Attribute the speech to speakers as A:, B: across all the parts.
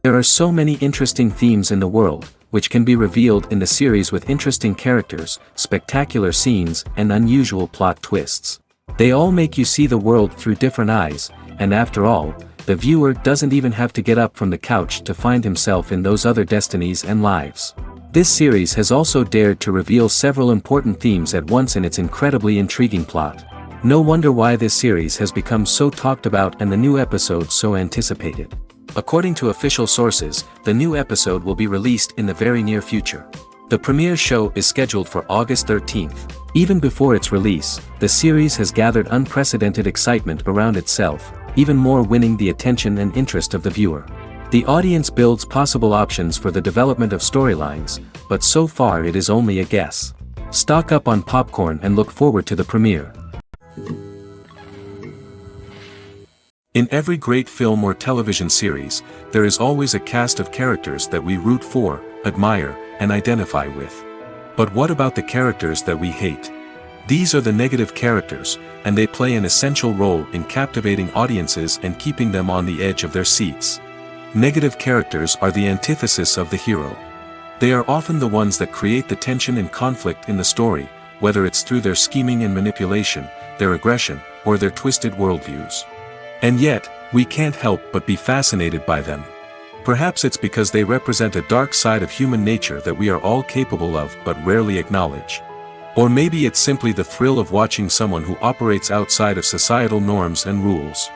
A: There are so many interesting themes in the world, which can be revealed in the series with interesting characters, spectacular scenes, and unusual plot twists. They all make you see the world through different eyes, and after all, the viewer doesn't even have to get up from the couch to find himself in those other destinies and lives. This series has also dared to reveal several important themes at once in its incredibly intriguing plot. No wonder why this series has become so talked about and the new episodes so anticipated. According to official sources, the new episode will be released in the very near future. The premiere show is scheduled for August 13th. Even before its release, the series has gathered unprecedented excitement around itself, even more winning the attention and interest of the viewer. The audience builds possible options for the development of storylines, but so far it is only a guess. Stock up on popcorn and look forward to the premiere. In every great film or television series, there is always a cast of characters that we root for, admire, and identify with. But what about the characters that we hate? These are the negative characters, and they play an essential role in captivating audiences and keeping them on the edge of their seats. Negative characters are the antithesis of the hero. They are often the ones that create the tension and conflict in the story, whether it's through their scheming and manipulation, their aggression, or their twisted worldviews. And yet, we can't help but be fascinated by them. Perhaps it's because they represent a dark side of human nature that we are all capable of but rarely acknowledge. Or maybe it's simply the thrill of watching someone who operates outside of societal norms and rules.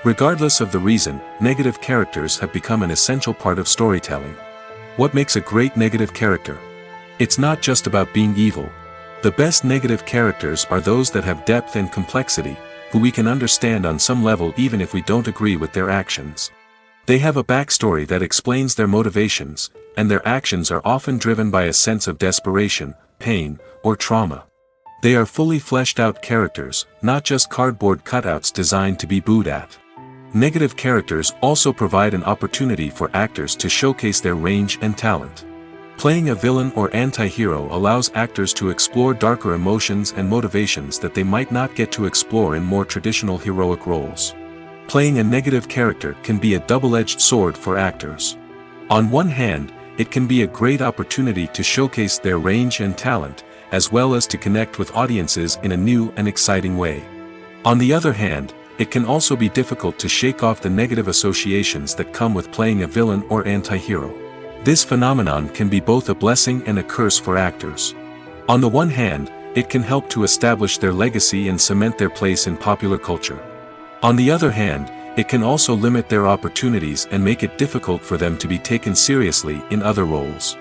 A: Regardless of the reason, negative characters have become an essential part of storytelling. What makes a great negative character? It's not just about being evil. The best negative characters are those that have depth and complexity, who we can understand on some level even if we don't agree with their actions. They have a backstory that explains their motivations, and their actions are often driven by a sense of desperation, pain, or trauma. They are fully fleshed out characters, not just cardboard cutouts designed to be booed at. Negative characters also provide an opportunity for actors to showcase their range and talent. Playing a villain or anti-hero allows actors to explore darker emotions and motivations that they might not get to explore in more traditional heroic roles. Playing a negative character can be a double-edged sword for actors. On one hand, it can be a great opportunity to showcase their range and talent, as well as to connect with audiences in a new and exciting way. On the other hand, it can also be difficult to shake off the negative associations that come with playing a villain or anti-hero. This phenomenon can be both a blessing and a curse for actors. On the one hand, it can help to establish their legacy and cement their place in popular culture. On the other hand, it can also limit their opportunities and make it difficult for them to be taken seriously in other roles.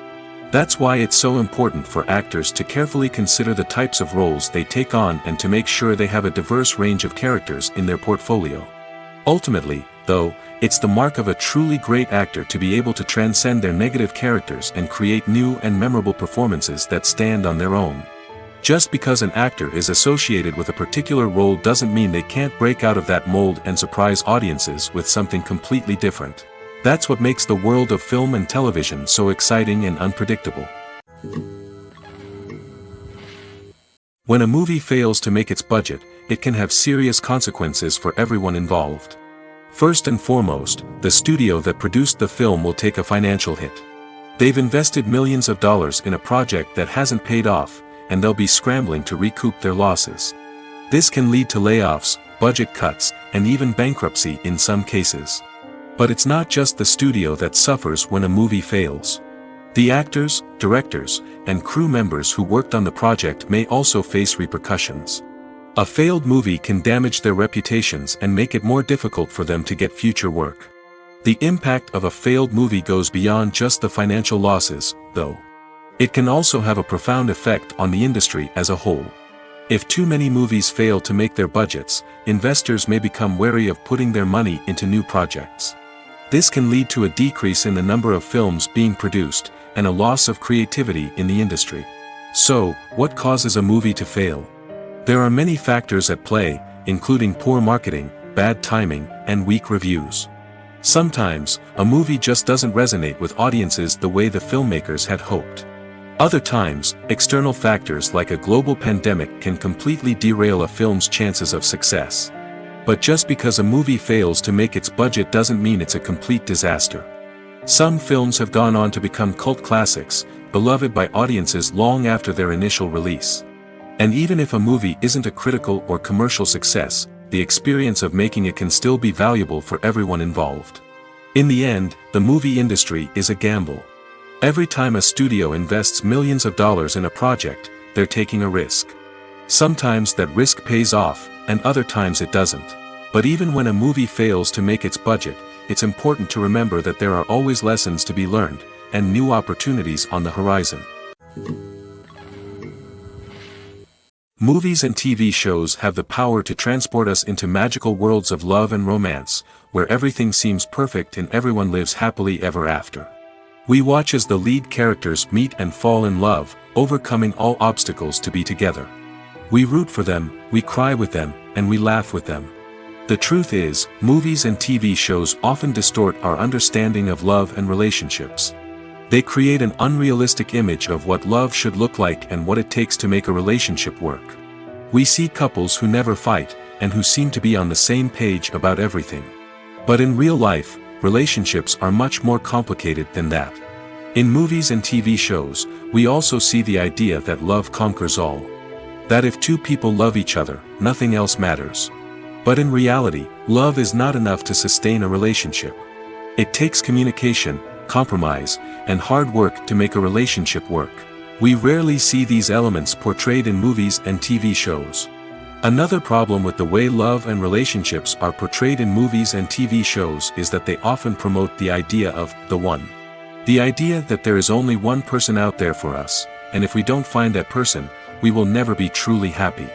A: That's why it's so important for actors to carefully consider the types of roles they take on and to make sure they have a diverse range of characters in their portfolio. Ultimately, though, it's the mark of a truly great actor to be able to transcend their negative characters and create new and memorable performances that stand on their own. Just because an actor is associated with a particular role doesn't mean they can't break out of that mold and surprise audiences with something completely different. That's what makes the world of film and television so exciting and unpredictable. When a movie fails to make its budget, it can have serious consequences for everyone involved. First and foremost, the studio that produced the film will take a financial hit. They've invested millions of dollars in a project that hasn't paid off, and they'll be scrambling to recoup their losses. This can lead to layoffs, budget cuts, and even bankruptcy in some cases. But it's not just the studio that suffers when a movie fails. The actors, directors, and crew members who worked on the project may also face repercussions. A failed movie can damage their reputations and make it more difficult for them to get future work. The impact of a failed movie goes beyond just the financial losses, though. It can also have a profound effect on the industry as a whole. If too many movies fail to make their budgets, investors may become wary of putting their money into new projects. This can lead to a decrease in the number of films being produced, and a loss of creativity in the industry. So, what causes a movie to fail? There are many factors at play, including poor marketing, bad timing, and weak reviews. Sometimes, a movie just doesn't resonate with audiences the way the filmmakers had hoped. Other times, external factors like a global pandemic can completely derail a film's chances of success. But just because a movie fails to make its budget doesn't mean it's a complete disaster. Some films have gone on to become cult classics, beloved by audiences long after their initial release. And even if a movie isn't a critical or commercial success, the experience of making it can still be valuable for everyone involved. In the end, the movie industry is a gamble. Every time a studio invests millions of dollars in a project, they're taking a risk. Sometimes that risk pays off, and other times it doesn't. But even when a movie fails to make its budget, it's important to remember that there are always lessons to be learned, and new opportunities on the horizon. Movies and TV shows have the power to transport us into magical worlds of love and romance, where everything seems perfect and everyone lives happily ever after. We watch as the lead characters meet and fall in love, overcoming all obstacles to be together. We root for them, we cry with them, and we laugh with them. The truth is, movies and TV shows often distort our understanding of love and relationships. They create an unrealistic image of what love should look like and what it takes to make a relationship work. We see couples who never fight, and who seem to be on the same page about everything. But in real life, relationships are much more complicated than that. In movies and TV shows, we also see the idea that love conquers all. That if two people love each other, nothing else matters. But in reality, love is not enough to sustain a relationship. It takes communication, compromise, and hard work to make a relationship work. We rarely see these elements portrayed in movies and TV shows. Another problem with the way love and relationships are portrayed in movies and TV shows is that they often promote the idea of the one. The idea that there is only one person out there for us, and if we don't find that person, we will never be truly happy.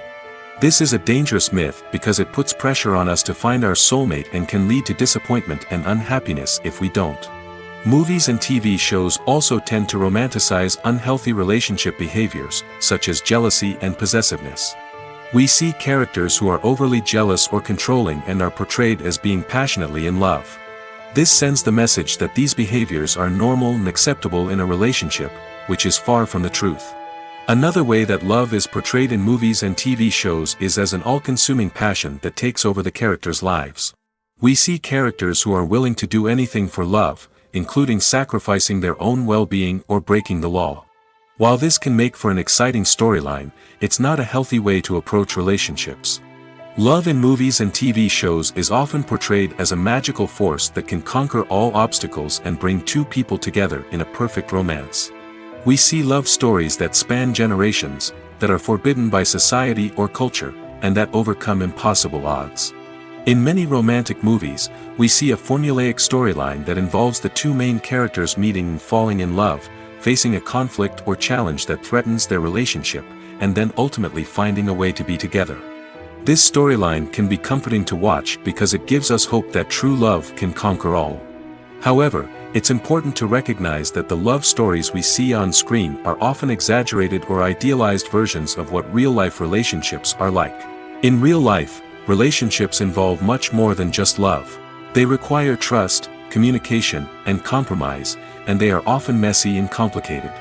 A: This is a dangerous myth because it puts pressure on us to find our soulmate and can lead to disappointment and unhappiness if we don't. Movies and TV shows also tend to romanticize unhealthy relationship behaviors, such as jealousy and possessiveness. We see characters who are overly jealous or controlling and are portrayed as being passionately in love. This sends the message that these behaviors are normal and acceptable in a relationship, which is far from the truth. Another way that love is portrayed in movies and TV shows is as an all-consuming passion that takes over the characters' lives. We see characters who are willing to do anything for love, including sacrificing their own well-being or breaking the law. While this can make for an exciting storyline, it's not a healthy way to approach relationships. Love in movies and TV shows is often portrayed as a magical force that can conquer all obstacles and bring two people together in a perfect romance. We see love stories that span generations, that are forbidden by society or culture, and that overcome impossible odds. In many romantic movies, we see a formulaic storyline that involves the two main characters meeting and falling in love, facing a conflict or challenge that threatens their relationship, and then ultimately finding a way to be together. This storyline can be comforting to watch because it gives us hope that true love can conquer all. However, it's important to recognize that the love stories we see on screen are often exaggerated or idealized versions of what real-life relationships are like. In real life, relationships involve much more than just love. They require trust, communication, and compromise, and they are often messy and complicated.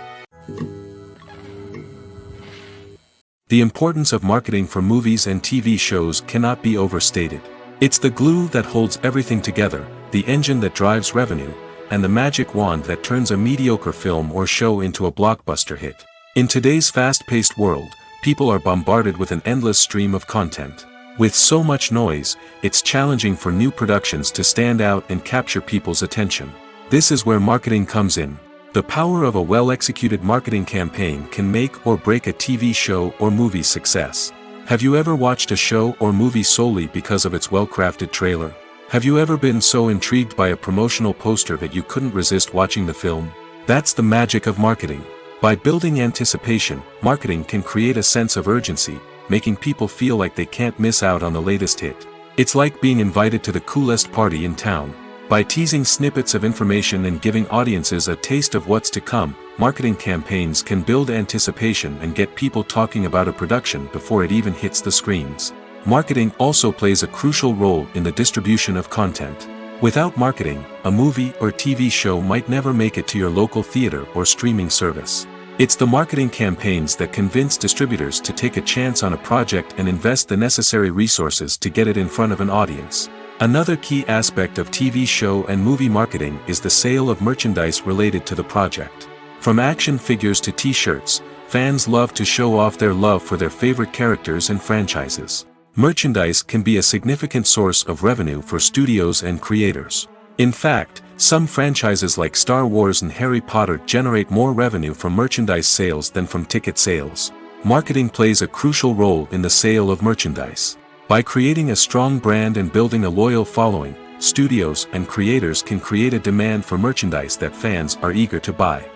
A: The importance of marketing for movies and TV shows cannot be overstated. It's the glue that holds everything together, the engine that drives revenue, and the magic wand that turns a mediocre film or show into a blockbuster hit. In today's fast-paced world, people are bombarded with an endless stream of content. With so much noise, it's challenging for new productions to stand out and capture people's attention. This is where marketing comes in. The power of a well-executed marketing campaign can make or break a TV show or movie's success. Have you ever watched a show or movie solely because of its well-crafted trailer? Have you ever been so intrigued by a promotional poster that you couldn't resist watching the film? That's the magic of marketing. By building anticipation, marketing can create a sense of urgency, making people feel like they can't miss out on the latest hit. It's like being invited to the coolest party in town. By teasing snippets of information and giving audiences a taste of what's to come, marketing campaigns can build anticipation and get people talking about a production before it even hits the screens. Marketing also plays a crucial role in the distribution of content. Without marketing, a movie or TV show might never make it to your local theater or streaming service. It's the marketing campaigns that convince distributors to take a chance on a project and invest the necessary resources to get it in front of an audience. Another key aspect of TV show and movie marketing is the sale of merchandise related to the project. From action figures to t-shirts, fans love to show off their love for their favorite characters and franchises. Merchandise can be a significant source of revenue for studios and creators. In fact, some franchises like Star Wars and Harry Potter generate more revenue from merchandise sales than from ticket sales. Marketing plays a crucial role in the sale of merchandise. By creating a strong brand and building a loyal following, studios and creators can create a demand for merchandise that fans are eager to buy.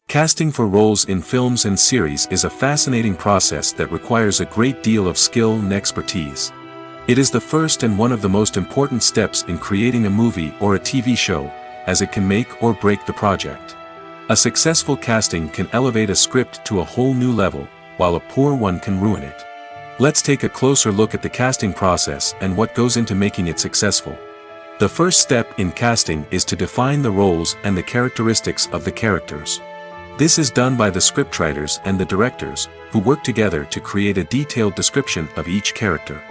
A: Casting for roles in films and series is a fascinating process that requires a great deal of skill and expertise. It is the first and one of the most important steps in creating a movie or a TV show, as it can make or break the project. A successful casting can elevate a script to a whole new level, while a poor one can ruin it. Let's take a closer look at the casting process and what goes into making it successful. The first step in casting is to define the roles and the characteristics of the characters. This is done by the scriptwriters and the directors, who work together to create a detailed description of each character.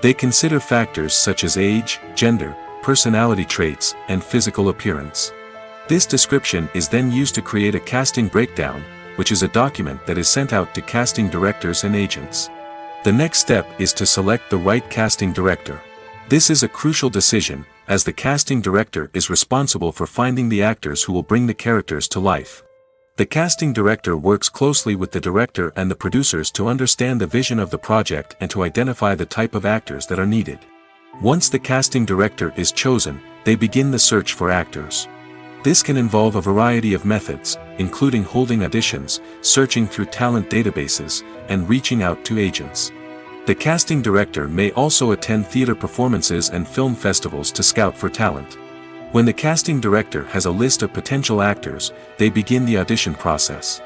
A: They consider factors such as age, gender, personality traits, and physical appearance. This description is then used to create a casting breakdown, which is a document that is sent out to casting directors and agents. The next step is to select the right casting director. This is a crucial decision, as the casting director is responsible for finding the actors who will bring the characters to life. The casting director works closely with the director and the producers to understand the vision of the project and to identify the type of actors that are needed. Once the casting director is chosen, they begin the search for actors. This can involve a variety of methods, including holding auditions, searching through talent databases, and reaching out to agents. The casting director may also attend theater performances and film festivals to scout for talent. When the casting director has a list of potential actors, they begin the audition process.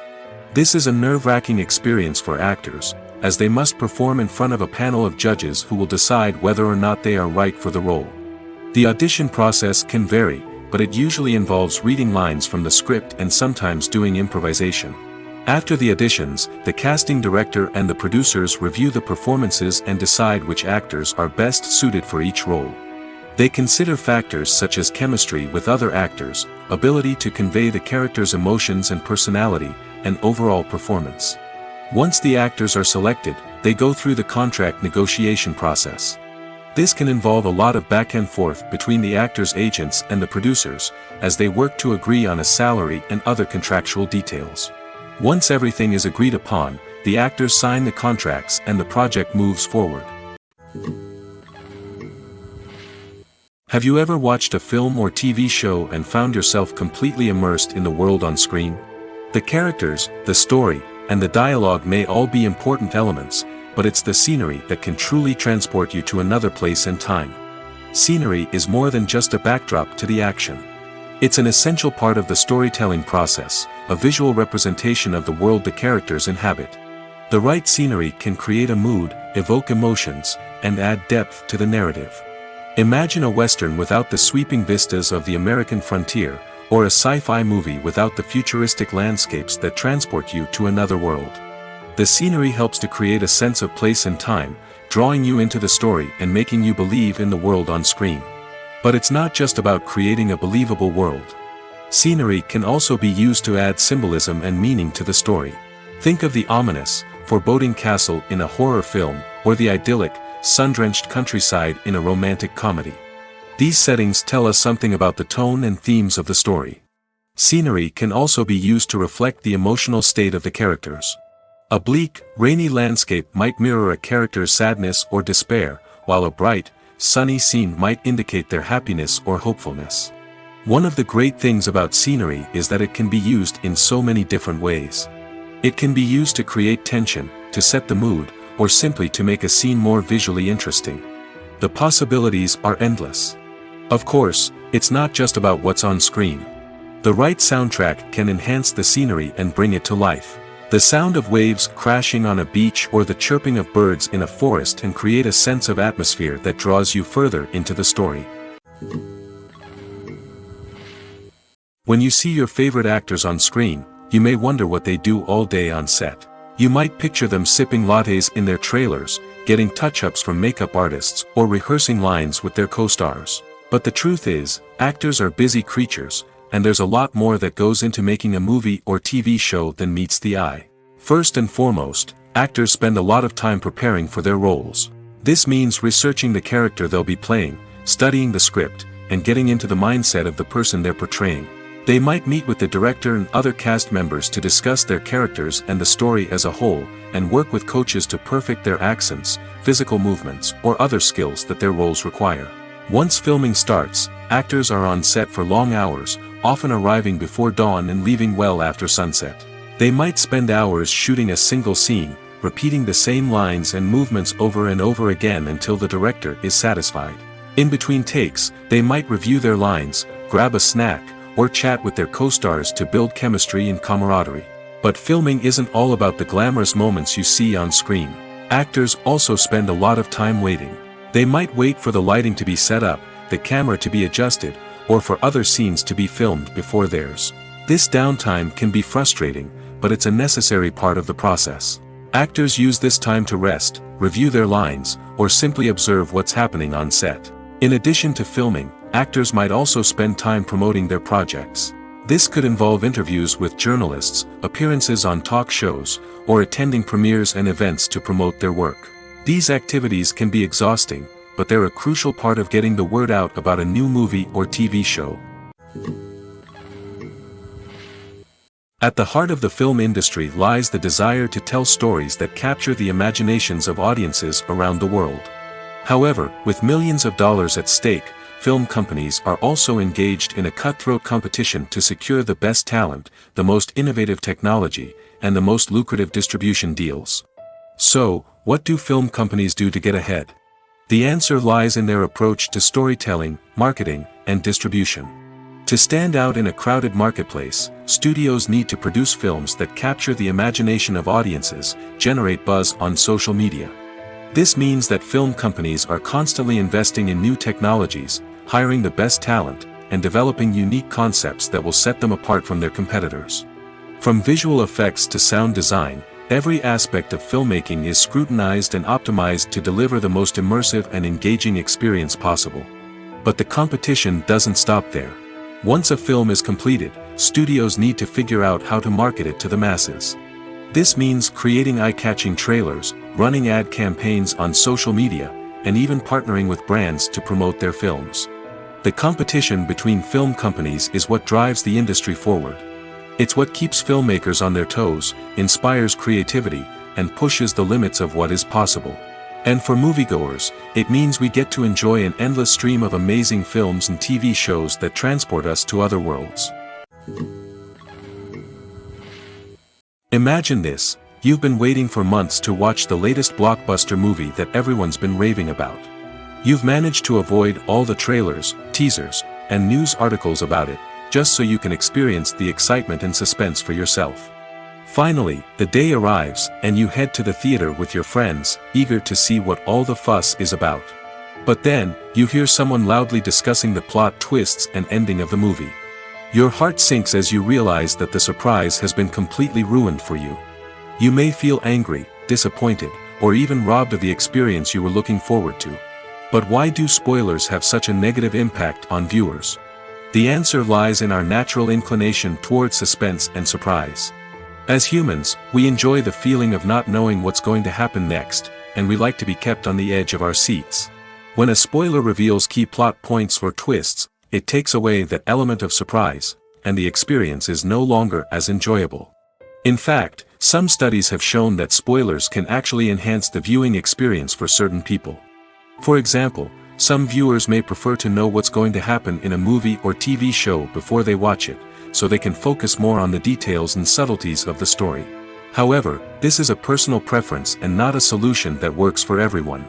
A: This is a nerve-wracking experience for actors, as they must perform in front of a panel of judges who will decide whether or not they are right for the role. The audition process can vary, but it usually involves reading lines from the script and sometimes doing improvisation. After the auditions, the casting director and the producers review the performances and decide which actors are best suited for each role. They consider factors such as chemistry with other actors, ability to convey the character's emotions and personality, and overall performance. Once the actors are selected, they go through the contract negotiation process. This can involve a lot of back and forth between the actors' agents and the producers, as they work to agree on a salary and other contractual details. Once everything is agreed upon, the actors sign the contracts and the project moves forward. Have you ever watched a film or TV show and found yourself completely immersed in the world on screen? The characters, the story, and the dialogue may all be important elements, but it's the scenery that can truly transport you to another place and time. Scenery is more than just a backdrop to the action. It's an essential part of the storytelling process, a visual representation of the world the characters inhabit. The right scenery can create a mood, evoke emotions, and add depth to the narrative. Imagine a Western without the sweeping vistas of the American frontier, or a sci-fi movie without the futuristic landscapes that transport you to another world. The scenery helps to create a sense of place and time, drawing you into the story and making you believe in the world on screen. But it's not just about creating a believable world. Scenery can also be used to add symbolism and meaning to the story. Think of the ominous, foreboding castle in a horror film, or the idyllic, sun-drenched countryside in a romantic comedy. These settings tell us something about the tone and themes of the story. Scenery can also be used to reflect the emotional state of the characters. A bleak, rainy landscape might mirror a character's sadness or despair, while a bright, sunny scene might indicate their happiness or hopefulness. One of the great things about scenery is that it can be used in so many different ways. It can be used to create tension, to set the mood, or simply to make a scene more visually interesting. The possibilities are endless. Of course, it's not just about what's on screen. The right soundtrack can enhance the scenery and bring it to life. The sound of waves crashing on a beach or the chirping of birds in a forest can create a sense of atmosphere that draws you further into the story. When you see your favorite actors on screen, you may wonder what they do all day on set. You might picture them sipping lattes in their trailers, getting touch-ups from makeup artists, or rehearsing lines with their co-stars. But the truth is, actors are busy creatures, and there's a lot more that goes into making a movie or TV show than meets the eye. First and foremost, actors spend a lot of time preparing for their roles. This means researching the character they'll be playing, studying the script, and getting into the mindset of the person they're portraying. They might meet with the director and other cast members to discuss their characters and the story as a whole, and work with coaches to perfect their accents, physical movements, or other skills that their roles require. Once filming starts, actors are on set for long hours, often arriving before dawn and leaving well after sunset. They might spend hours shooting a single scene, repeating the same lines and movements over and over again until the director is satisfied. In between takes, they might review their lines, grab a snack, or chat with their co-stars to build chemistry and camaraderie. But filming isn't all about the glamorous moments you see on screen. Actors also spend a lot of time waiting. They might wait for the lighting to be set up, the camera to be adjusted, or for other scenes to be filmed before theirs. This downtime can be frustrating, but it's a necessary part of the process. Actors use this time to rest, review their lines, or simply observe what's happening on set. In addition to filming, actors might also spend time promoting their projects. This could involve interviews with journalists, appearances on talk shows, or attending premieres and events to promote their work. These activities can be exhausting, but they're a crucial part of getting the word out about a new movie or TV show. At the heart of the film industry lies the desire to tell stories that capture the imaginations of audiences around the world. However, with millions of dollars at stake, film companies are also engaged in a cutthroat competition to secure the best talent, the most innovative technology, and the most lucrative distribution deals. So, what do film companies do to get ahead? The answer lies in their approach to storytelling, marketing, and distribution. To stand out in a crowded marketplace, studios need to produce films that capture the imagination of audiences, generate buzz on social media. This means that film companies are constantly investing in new technologies, hiring the best talent, and developing unique concepts that will set them apart from their competitors. From visual effects to sound design, every aspect of filmmaking is scrutinized and optimized to deliver the most immersive and engaging experience possible. But the competition doesn't stop there. Once a film is completed, studios need to figure out how to market it to the masses. This means creating eye-catching trailers, running ad campaigns on social media, and even partnering with brands to promote their films. The competition between film companies is what drives the industry forward. It's what keeps filmmakers on their toes, inspires creativity, and pushes the limits of what is possible. And for moviegoers, it means we get to enjoy an endless stream of amazing films and TV shows that transport us to other worlds. Imagine this: you've been waiting for months to watch the latest blockbuster movie that everyone's been raving about. You've managed to avoid all the trailers, teasers, and news articles about it, just so you can experience the excitement and suspense for yourself. Finally, the day arrives, and you head to the theater with your friends, eager to see what all the fuss is about. But then, you hear someone loudly discussing the plot twists and ending of the movie. Your heart sinks as you realize that the surprise has been completely ruined for you. You may feel angry, disappointed, or even robbed of the experience you were looking forward to. But why do spoilers have such a negative impact on viewers? The answer lies in our natural inclination toward suspense and surprise. As humans, we enjoy the feeling of not knowing what's going to happen next, and we like to be kept on the edge of our seats. When a spoiler reveals key plot points or twists, it takes away that element of surprise, and the experience is no longer as enjoyable. In fact, some studies have shown that spoilers can actually enhance the viewing experience for certain people. For example, some viewers may prefer to know what's going to happen in a movie or TV show before they watch it, so they can focus more on the details and subtleties of the story. However, this is a personal preference and not a solution that works for everyone.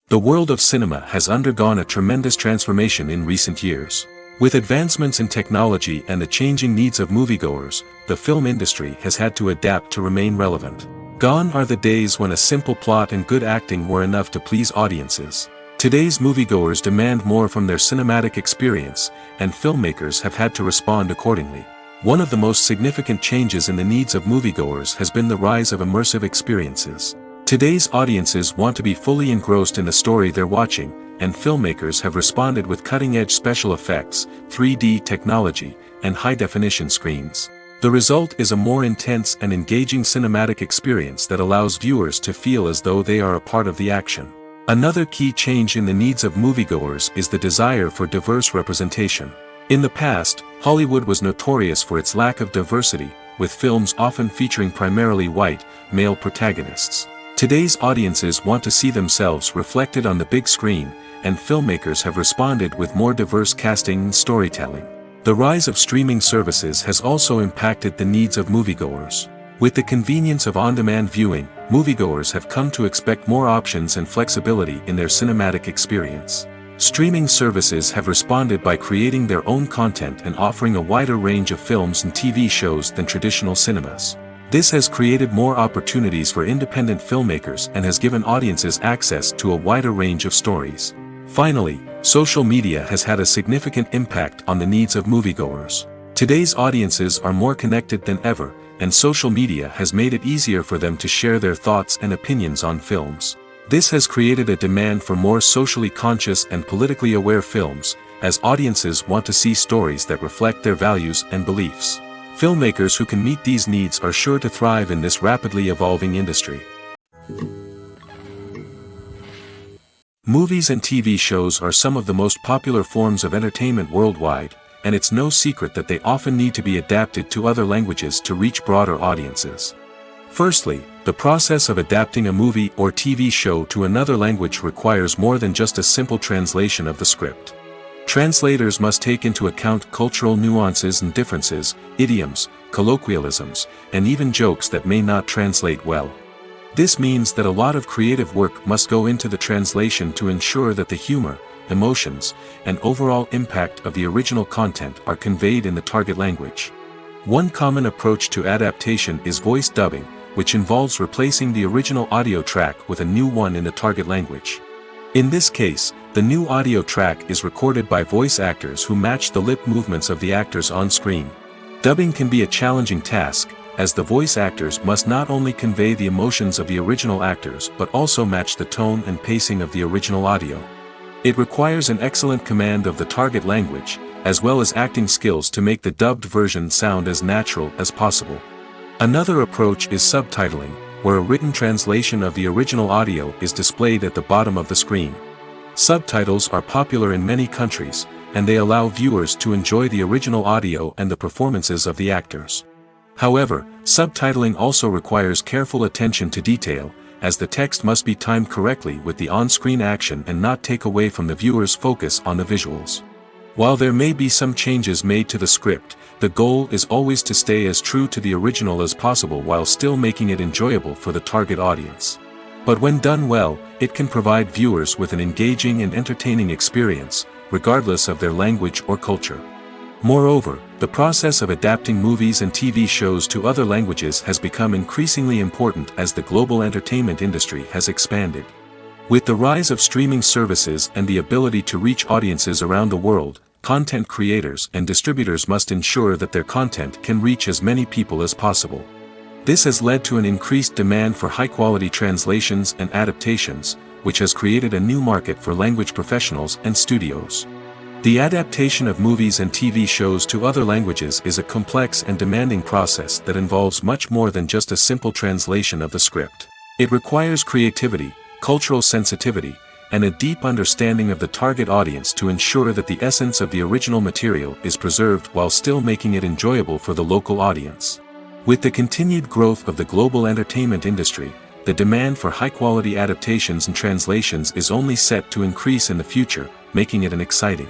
A: The world of cinema has undergone a tremendous transformation in recent years. With advancements in technology and the changing needs of moviegoers, the film industry has had to adapt to remain relevant. Gone are the days when a simple plot and good acting were enough to please audiences. Today's moviegoers demand more from their cinematic experience, and filmmakers have had to respond accordingly. One of the most significant changes in the needs of moviegoers has been the rise of immersive experiences. Today's audiences want to be fully engrossed in the story they're watching, and filmmakers have responded with cutting-edge special effects, 3D technology, and high-definition screens. The result is a more intense and engaging cinematic experience that allows viewers to feel as though they are a part of the action. Another key change in the needs of moviegoers is the desire for diverse representation. In the past, Hollywood was notorious for its lack of diversity, with films often featuring primarily white, male protagonists. Today's audiences want to see themselves reflected on the big screen, and filmmakers have responded with more diverse casting and storytelling. The rise of streaming services has also impacted the needs of moviegoers. With the convenience of on-demand viewing, moviegoers have come to expect more options and flexibility in their cinematic experience. Streaming services have responded by creating their own content and offering a wider range of films and TV shows than traditional cinemas. This has created more opportunities for independent filmmakers and has given audiences access to a wider range of stories. Finally, social media has had a significant impact on the needs of moviegoers. Today's audiences are more connected than ever, and social media has made it easier for them to share their thoughts and opinions on films. This has created a demand for more socially conscious and politically aware films, as audiences want to see stories that reflect their values and beliefs. Filmmakers who can meet these needs are sure to thrive in this rapidly evolving industry. Movies and TV shows are some of the most popular forms of entertainment worldwide, and it's no secret that they often need to be adapted to other languages to reach broader audiences. Firstly, the process of adapting a movie or TV show to another language requires more than just a simple translation of the script. Translators must take into account cultural nuances and differences, idioms, colloquialisms, and even jokes that may not translate well. This means that a lot of creative work must go into the translation to ensure that the humor, emotions, and overall impact of the original content are conveyed in the target language. One common approach to adaptation is voice dubbing, which involves replacing the original audio track with a new one in the target language. In this case, the new audio track is recorded by voice actors who match the lip movements of the actors on screen. Dubbing can be a challenging task, as the voice actors must not only convey the emotions of the original actors but also match the tone and pacing of the original audio. It requires an excellent command of the target language, as well as acting skills to make the dubbed version sound as natural as possible. Another approach is subtitling, where a written translation of the original audio is displayed at the bottom of the screen. Subtitles are popular in many countries, and they allow viewers to enjoy the original audio and the performances of the actors. However, subtitling also requires careful attention to detail, as the text must be timed correctly with the on-screen action and not take away from the viewer's focus on the visuals. While there may be some changes made to the script, the goal is always to stay as true to the original as possible while still making it enjoyable for the target audience. But when done well, it can provide viewers with an engaging and entertaining experience, regardless of their language or culture. Moreover, the process of adapting movies and TV shows to other languages has become increasingly important as the global entertainment industry has expanded. With the rise of streaming services and the ability to reach audiences around the world, content creators and distributors must ensure that their content can reach as many people as possible. This has led to an increased demand for high-quality translations and adaptations, which has created a new market for language professionals and studios. The adaptation of movies and TV shows to other languages is a complex and demanding process that involves much more than just a simple translation of the script. It requires creativity, cultural sensitivity, and a deep understanding of the target audience to ensure that the essence of the original material is preserved while still making it enjoyable for the local audience. With the continued growth of the global entertainment industry, the demand for high-quality adaptations and translations is only set to increase in the future, making it an exciting.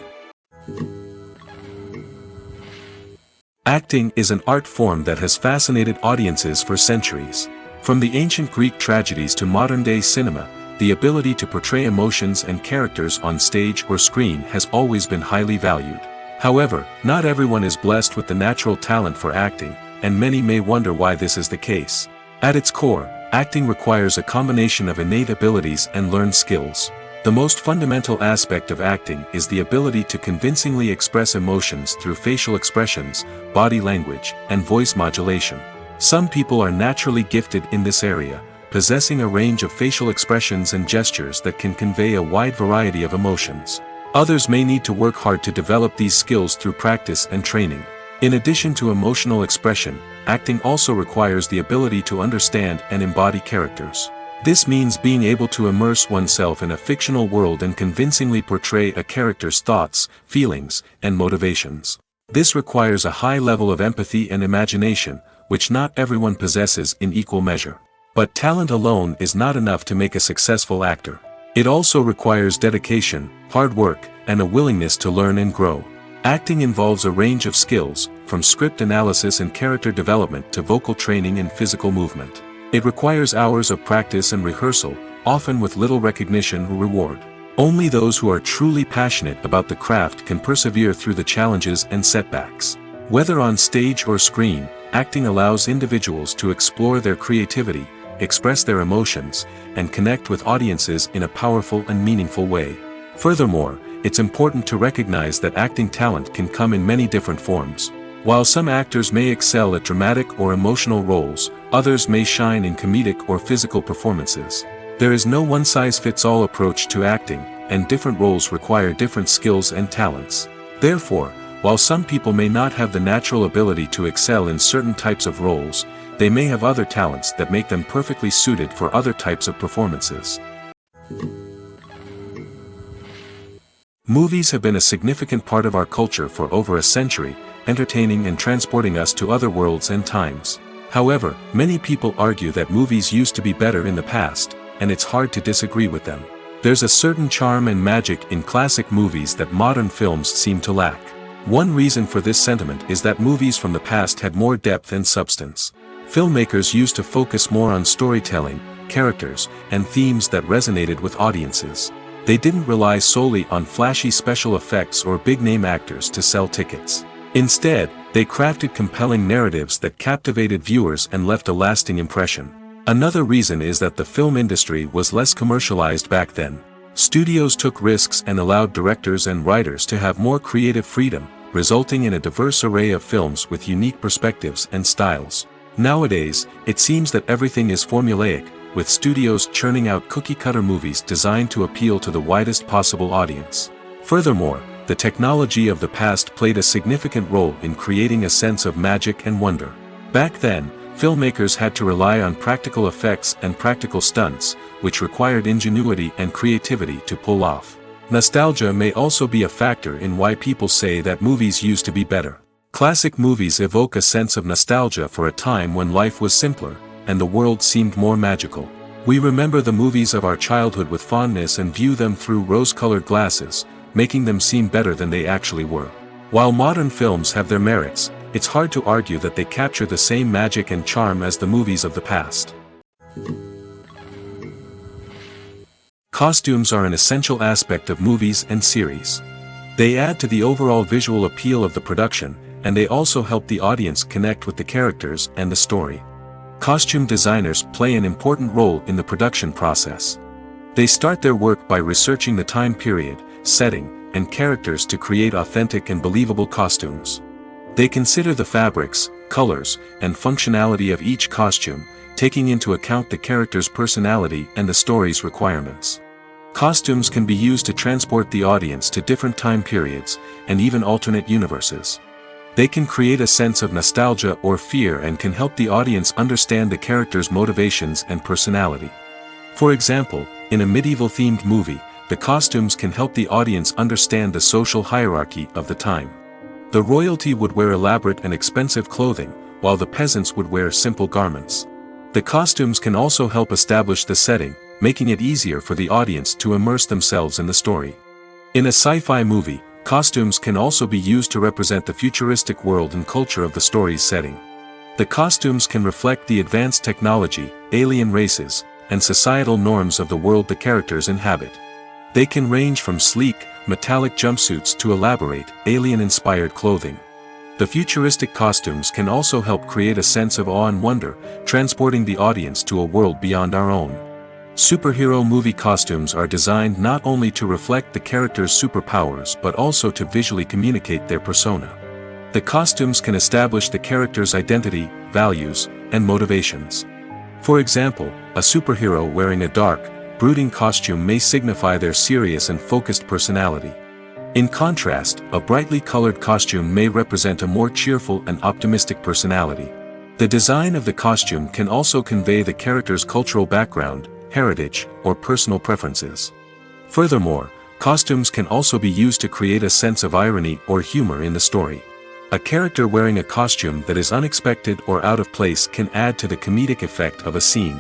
A: Acting is an art form that has fascinated audiences for centuries. From the ancient Greek tragedies to modern-day cinema, the ability to portray emotions and characters on stage or screen has always been highly valued. However, not everyone is blessed with the natural talent for acting, and many may wonder why this is the case. At its core, acting requires a combination of innate abilities and learned skills. The most fundamental aspect of acting is the ability to convincingly express emotions through facial expressions, body language, and voice modulation. Some people are naturally gifted in this area, possessing a range of facial expressions and gestures that can convey a wide variety of emotions. Others may need to work hard to develop these skills through practice and training. In addition to emotional expression, acting also requires the ability to understand and embody characters. This means being able to immerse oneself in a fictional world and convincingly portray a character's thoughts, feelings, and motivations. This requires a high level of empathy and imagination, which not everyone possesses in equal measure. But talent alone is not enough to make a successful actor. It also requires dedication, hard work, and a willingness to learn and grow. Acting involves a range of skills, from script analysis and character development to vocal training and physical movement. It requires hours of practice and rehearsal, often with little recognition or reward. Only those who are truly passionate about the craft can persevere through the challenges and setbacks. Whether on stage or screen, acting allows individuals to explore their creativity, express their emotions, and connect with audiences in a powerful and meaningful way. Furthermore, it's important to recognize that acting talent can come in many different forms. While some actors may excel at dramatic or emotional roles, others may shine in comedic or physical performances. There is no one-size-fits-all approach to acting, and different roles require different skills and talents. Therefore, while some people may not have the natural ability to excel in certain types of roles, they may have other talents that make them perfectly suited for other types of performances. Movies have been a significant part of our culture for over a century, entertaining and transporting us to other worlds and times. However, many people argue that movies used to be better in the past, and it's hard to disagree with them. There's a certain charm and magic in classic movies that modern films seem to lack. One reason for this sentiment is that movies from the past had more depth and substance. Filmmakers used to focus more on storytelling, characters, and themes that resonated with audiences. They didn't rely solely on flashy special effects or big-name actors to sell tickets. Instead, they crafted compelling narratives that captivated viewers and left a lasting impression. Another reason is that the film industry was less commercialized back then. Studios took risks and allowed directors and writers to have more creative freedom, resulting in a diverse array of films with unique perspectives and styles. Nowadays, it seems that everything is formulaic, with studios churning out cookie-cutter movies designed to appeal to the widest possible audience. Furthermore, the technology of the past played a significant role in creating a sense of magic and wonder. Back then, filmmakers had to rely on practical effects and practical stunts, which required ingenuity and creativity to pull off. Nostalgia may also be a factor in why people say that movies used to be better. Classic movies evoke a sense of nostalgia for a time when life was simpler, and the world seemed more magical. We remember the movies of our childhood with fondness and view them through rose-colored glasses, making them seem better than they actually were. While modern films have their merits, it's hard to argue that they capture the same magic and charm as the movies of the past. Costumes are an essential aspect of movies and series. They add to the overall visual appeal of the production, and they also help the audience connect with the characters and the story. Costume designers play an important role in the production process. They start their work by researching the time period, setting, and characters to create authentic and believable costumes. They consider the fabrics, colors, and functionality of each costume, taking into account the character's personality and the story's requirements. Costumes can be used to transport the audience to different time periods, and even alternate universes. They can create a sense of nostalgia or fear and can help the audience understand the character's motivations and personality. For example, in a medieval-themed movie, the costumes can help the audience understand the social hierarchy of the time. The royalty would wear elaborate and expensive clothing, while the peasants would wear simple garments. The costumes can also help establish the setting, making it easier for the audience to immerse themselves in the story. In a sci-fi movie, costumes can also be used to represent the futuristic world and culture of the story's setting. The costumes can reflect the advanced technology, alien races, and societal norms of the world the characters inhabit. They can range from sleek, metallic jumpsuits to elaborate, alien-inspired clothing. The futuristic costumes can also help create a sense of awe and wonder, transporting the audience to a world beyond our own. Superhero movie costumes are designed not only to reflect the character's superpowers but also to visually communicate their persona. The costumes can establish the character's identity, values, and motivations. For example, a superhero wearing a dark, brooding costume may signify their serious and focused personality. In contrast, a brightly colored costume may represent a more cheerful and optimistic personality. The design of the costume can also convey the character's cultural background, heritage, or personal preferences. Furthermore, costumes can also be used to create a sense of irony or humor in the story. A character wearing a costume that is unexpected or out of place can add to the comedic effect of a scene.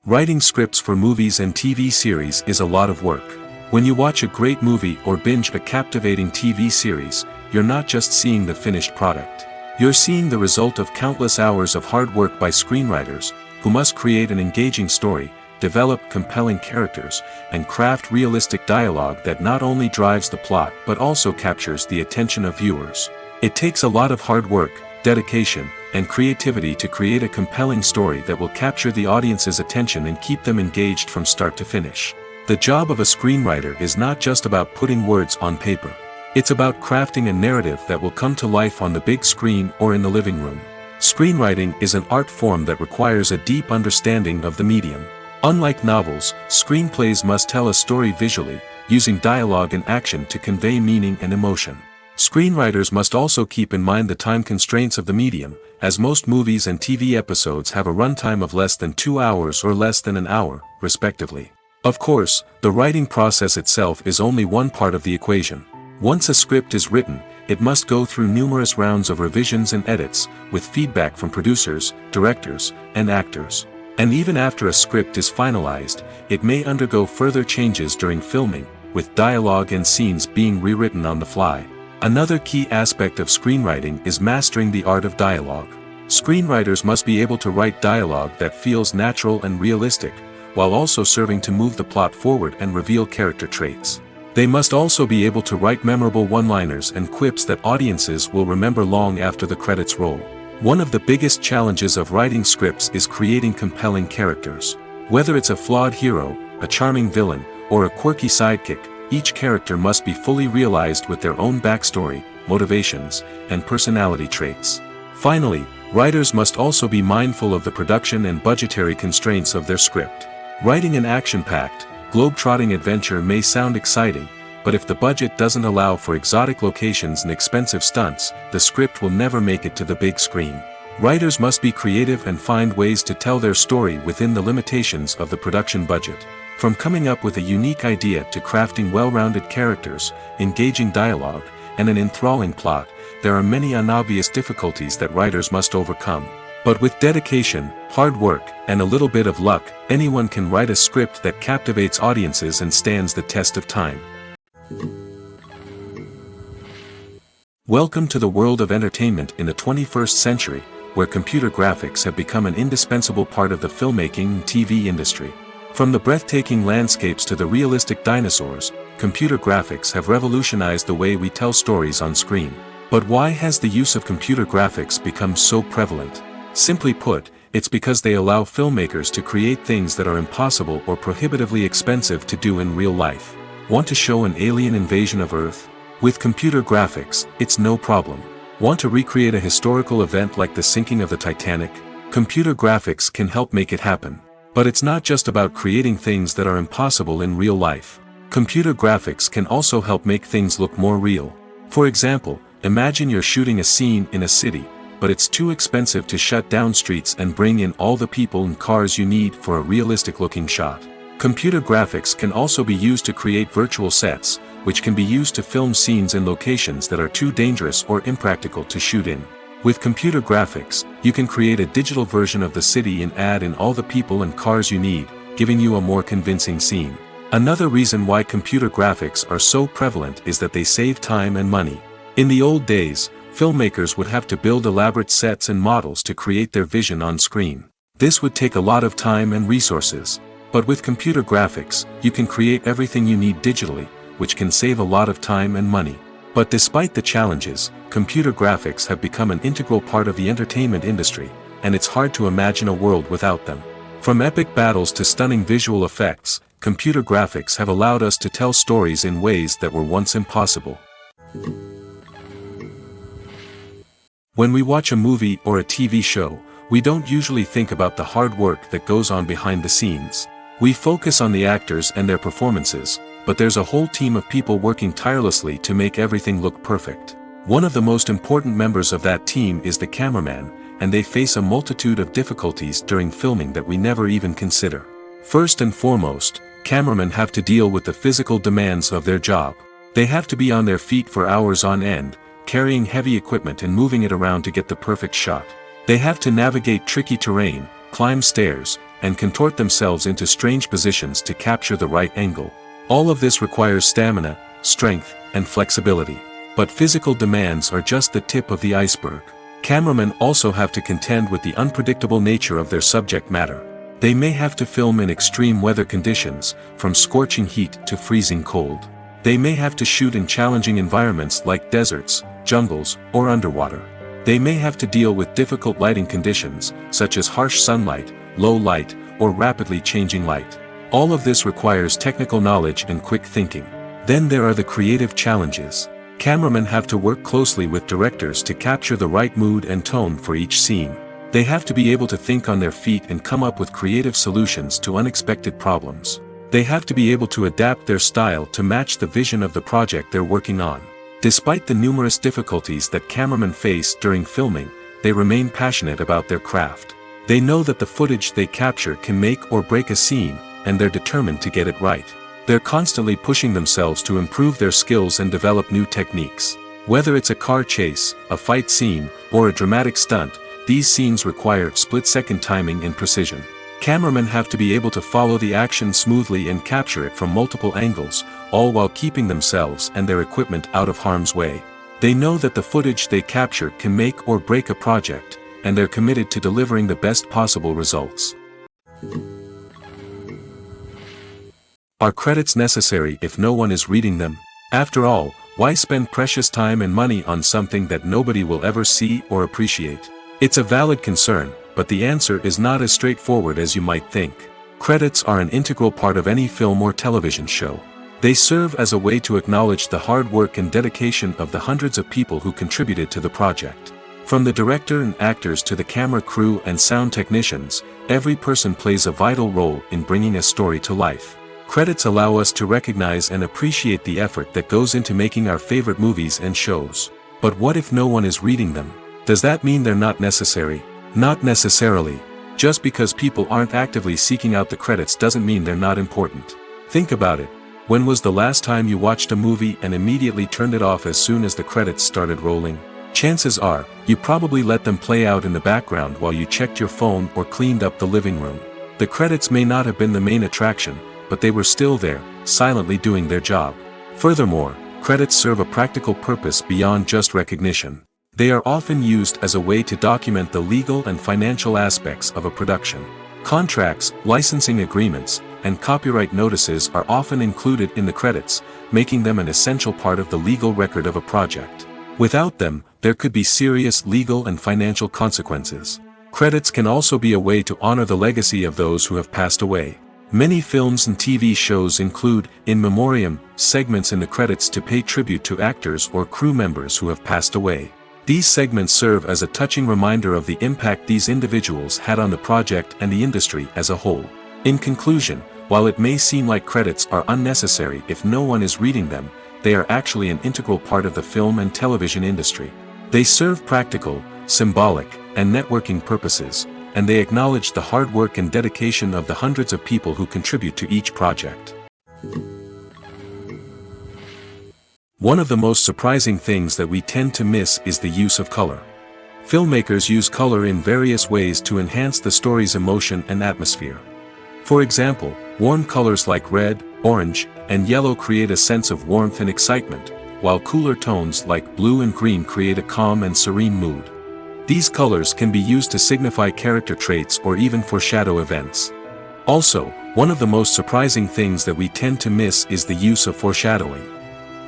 A: Writing scripts for movies and TV series is a lot of work. When you watch a great movie or binge a captivating TV series, you're not just seeing the finished product. You're seeing the result of countless hours of hard work by screenwriters, who must create an engaging story, develop compelling characters, and craft realistic dialogue that not only drives the plot but also captures the attention of viewers. It takes a lot of hard work, dedication, and creativity to create a compelling story that will capture the audience's attention and keep them engaged from start to finish. The job of a screenwriter is not just about putting words on paper. It's about crafting a narrative that will come to life on the big screen or in the living room. Screenwriting is an art form that requires a deep understanding of the medium. Unlike novels, screenplays must tell a story visually, using dialogue and action to convey meaning and emotion. Screenwriters must also keep in mind the time constraints of the medium, as most movies and TV episodes have a runtime of less than 2 hours or less than an hour, respectively. Of course, the writing process itself is only one part of the equation. Once a script is written, it must go through numerous rounds of revisions and edits, with feedback from producers, directors, and actors. And even after a script is finalized, it may undergo further changes during filming, with dialogue and scenes being rewritten on the fly. Another key aspect of screenwriting is mastering the art of dialogue. Screenwriters must be able to write dialogue that feels natural and realistic, while also serving to move the plot forward and reveal character traits. They must also be able to write memorable one-liners and quips that audiences will remember long after the credits roll. One of the biggest challenges of writing scripts is creating compelling characters. Whether it's a flawed hero, a charming villain, or a quirky sidekick, each character must be fully realized with their own backstory, motivations, and personality traits. Finally, writers must also be mindful of the production and budgetary constraints of their script. Writing an action-packed, globe-trotting adventure may sound exciting, but if the budget doesn't allow for exotic locations and expensive stunts, the script will never make it to the big screen. Writers must be creative and find ways to tell their story within the limitations of the production budget. From coming up with a unique idea to crafting well-rounded characters, engaging dialogue, and an enthralling plot, there are many unobvious difficulties that writers must overcome. But with dedication, hard work, and a little bit of luck, anyone can write a script that captivates audiences and stands the test of time. Welcome to the world of entertainment in the 21st century, where computer graphics have become an indispensable part of the filmmaking and TV industry. From the breathtaking landscapes to the realistic dinosaurs, computer graphics have revolutionized the way we tell stories on screen. But why has the use of computer graphics become so prevalent? Simply put, it's because they allow filmmakers to create things that are impossible or prohibitively expensive to do in real life. Want to show an alien invasion of Earth? With computer graphics, it's no problem. Want to recreate a historical event like the sinking of the Titanic? Computer graphics can help make it happen. But it's not just about creating things that are impossible in real life. Computer graphics can also help make things look more real. For example, imagine you're shooting a scene in a city, but it's too expensive to shut down streets and bring in all the people and cars you need for a realistic-looking shot. Computer graphics can also be used to create virtual sets, which can be used to film scenes in locations that are too dangerous or impractical to shoot in. With computer graphics, you can create a digital version of the city and add in all the people and cars you need, giving you a more convincing scene. Another reason why computer graphics are so prevalent is that they save time and money. In the old days, filmmakers would have to build elaborate sets and models to create their vision on screen. This would take a lot of time and resources. But with computer graphics, you can create everything you need digitally, which can save a lot of time and money. But despite the challenges, computer graphics have become an integral part of the entertainment industry, and it's hard to imagine a world without them. From epic battles to stunning visual effects, computer graphics have allowed us to tell stories in ways that were once impossible. When we watch a movie or a TV show, we don't usually think about the hard work that goes on behind the scenes. We focus on the actors and their performances, but there's a whole team of people working tirelessly to make everything look perfect. One of the most important members of that team is the cameraman, and they face a multitude of difficulties during filming that we never even consider. First and foremost, cameramen have to deal with the physical demands of their job. They have to be on their feet for hours on end, carrying heavy equipment and moving it around to get the perfect shot. They have to navigate tricky terrain, climb stairs, and contort themselves into strange positions to capture the right angle. All of this requires stamina, strength, and flexibility. But physical demands are just the tip of the iceberg. Cameramen also have to contend with the unpredictable nature of their subject matter. They may have to film in extreme weather conditions, from scorching heat to freezing cold. They may have to shoot in challenging environments like deserts, jungles, or underwater. They may have to deal with difficult lighting conditions, such as harsh sunlight, low light, or rapidly changing light. All of this requires technical knowledge and quick thinking. Then there are the creative challenges. Cameramen have to work closely with directors to capture the right mood and tone for each scene. They have to be able to think on their feet and come up with creative solutions to unexpected problems. They have to be able to adapt their style to match the vision of the project they're working on. Despite the numerous difficulties that cameramen face during filming, they remain passionate about their craft. They know that the footage they capture can make or break a scene, and they're determined to get it right. They're constantly pushing themselves to improve their skills and develop new techniques. Whether it's a car chase, a fight scene, or a dramatic stunt, these scenes require split-second timing and precision. Cameramen have to be able to follow the action smoothly and capture it from multiple angles, all while keeping themselves and their equipment out of harm's way. They know that the footage they capture can make or break a project, and they're committed to delivering the best possible results. Are credits necessary if no one is reading them? After all, why spend precious time and money on something that nobody will ever see or appreciate? It's a valid concern, but the answer is not as straightforward as you might think. Credits are an integral part of any film or television show. They serve as a way to acknowledge the hard work and dedication of the hundreds of people who contributed to the project. From the director and actors to the camera crew and sound technicians, every person plays a vital role in bringing a story to life. Credits allow us to recognize and appreciate the effort that goes into making our favorite movies and shows. But what if no one is reading them? Does that mean they're not necessary? Not necessarily. Just because people aren't actively seeking out the credits doesn't mean they're not important. Think about it. When was the last time you watched a movie and immediately turned it off as soon as the credits started rolling? Chances are, you probably let them play out in the background while you checked your phone or cleaned up the living room. The credits may not have been the main attraction, but they were still there, silently doing their job. Furthermore, credits serve a practical purpose beyond just recognition. They are often used as a way to document the legal and financial aspects of a production. Contracts, licensing agreements, and copyright notices are often included in the credits, making them an essential part of the legal record of a project. Without them, there could be serious legal and financial consequences. Credits can also be a way to honor the legacy of those who have passed away. Many films and TV shows include, in memoriam, segments in the credits to pay tribute to actors or crew members who have passed away. These segments serve as a touching reminder of the impact these individuals had on the project and the industry as a whole. In conclusion, while it may seem like credits are unnecessary if no one is reading them, they are actually an integral part of the film and television industry. They serve practical, symbolic, and networking purposes, and they acknowledge the hard work and dedication of the hundreds of people who contribute to each project. One of the most surprising things that we tend to miss is the use of color. Filmmakers use color in various ways to enhance the story's emotion and atmosphere. For example, warm colors like red, orange, and yellow create a sense of warmth and excitement, while cooler tones like blue and green create a calm and serene mood. These colors can be used to signify character traits or even foreshadow events. Also, one of the most surprising things that we tend to miss is the use of foreshadowing.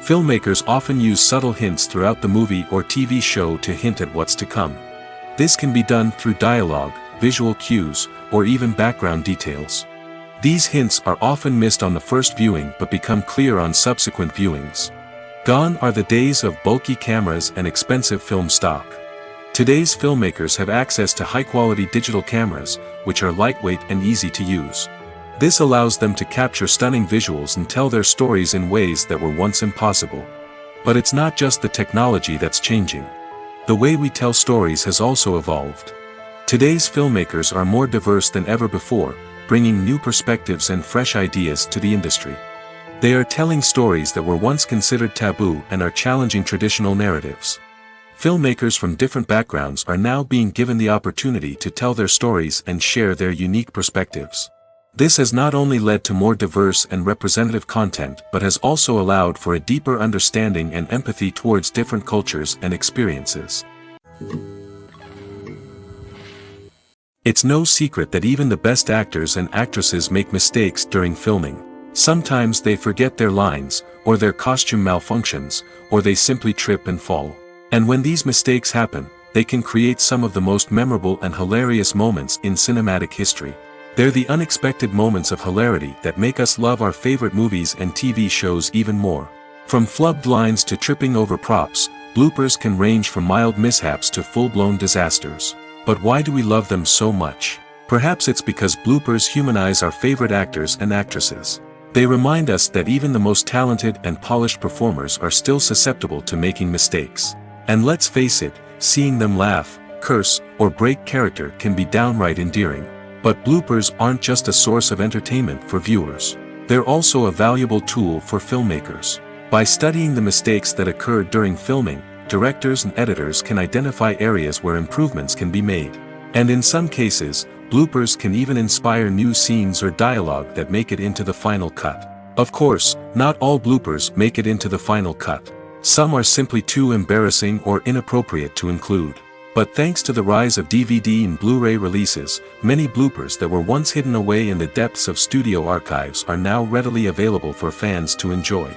A: Filmmakers often use subtle hints throughout the movie or TV show to hint at what's to come. This can be done through dialogue, visual cues, or even background details. These hints are often missed on the first viewing but become clear on subsequent viewings. Gone are the days of bulky cameras and expensive film stock. Today's filmmakers have access to high-quality digital cameras, which are lightweight and easy to use. This allows them to capture stunning visuals and tell their stories in ways that were once impossible. But it's not just the technology that's changing. The way we tell stories has also evolved. Today's filmmakers are more diverse than ever before, bringing new perspectives and fresh ideas to the industry. They are telling stories that were once considered taboo and are challenging traditional narratives. Filmmakers from different backgrounds are now being given the opportunity to tell their stories and share their unique perspectives. This has not only led to more diverse and representative content but has also allowed for a deeper understanding and empathy towards different cultures and experiences. It's no secret that even the best actors and actresses make mistakes during filming. Sometimes they forget their lines, or their costume malfunctions, or they simply trip and fall. And when these mistakes happen, they can create some of the most memorable and hilarious moments in cinematic history. They're the unexpected moments of hilarity that make us love our favorite movies and TV shows even more. From flubbed lines to tripping over props, bloopers can range from mild mishaps to full-blown disasters. But why do we love them so much? Perhaps it's because bloopers humanize our favorite actors and actresses. They remind us that even the most talented and polished performers are still susceptible to making mistakes. And let's face it, seeing them laugh, curse, or break character can be downright endearing. But bloopers aren't just a source of entertainment for viewers. They're also a valuable tool for filmmakers. By studying the mistakes that occurred during filming, directors and editors can identify areas where improvements can be made. And in some cases, bloopers can even inspire new scenes or dialogue that make it into the final cut. Of course, not all bloopers make it into the final cut. Some are simply too embarrassing or inappropriate to include. But thanks to the rise of DVD and Blu-ray releases, many bloopers that were once hidden away in the depths of studio archives are now readily available for fans to enjoy.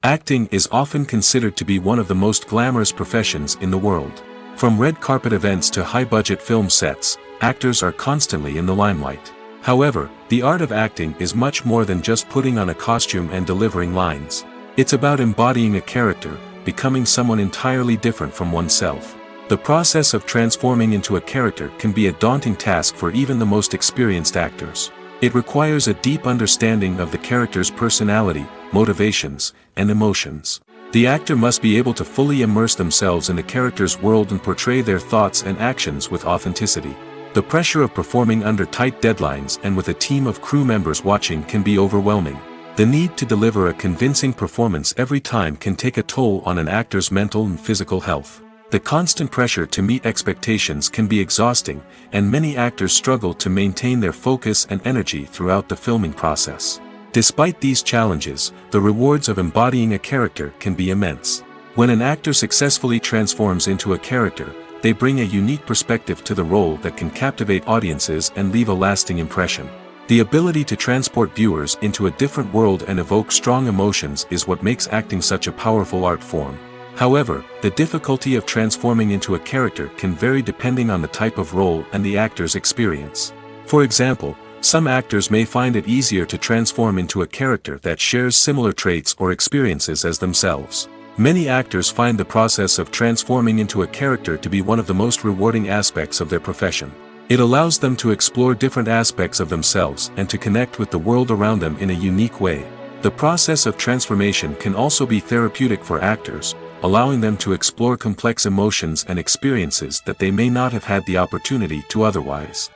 A: Acting is often considered to be one of the most glamorous professions in the world. From red carpet events to high-budget film sets, actors are constantly in the limelight. However, the art of acting is much more than just putting on a costume and delivering lines. It's about embodying a character, becoming someone entirely different from oneself. The process of transforming into a character can be a daunting task for even the most experienced actors. It requires a deep understanding of the character's personality, motivations, and emotions. The actor must be able to fully immerse themselves in the character's world and portray their thoughts and actions with authenticity. The pressure of performing under tight deadlines and with a team of crew members watching can be overwhelming. The need to deliver a convincing performance every time can take a toll on an actor's mental and physical health. The constant pressure to meet expectations can be exhausting, and many actors struggle to maintain their focus and energy throughout the filming process. Despite these challenges, the rewards of embodying a character can be immense. When an actor successfully transforms into a character, they bring a unique perspective to the role that can captivate audiences and leave a lasting impression. The ability to transport viewers into a different world and evoke strong emotions is what makes acting such a powerful art form. However, the difficulty of transforming into a character can vary depending on the type of role and the actor's experience. For example, some actors may find it easier to transform into a character that shares similar traits or experiences as themselves. Many actors find the process of transforming into a character to be one of the most rewarding aspects of their profession. It allows them to explore different aspects of themselves and to connect with the world around them in a unique way. The process of transformation can also be therapeutic for actors, allowing them to explore complex emotions and experiences that they may not have had the opportunity to otherwise.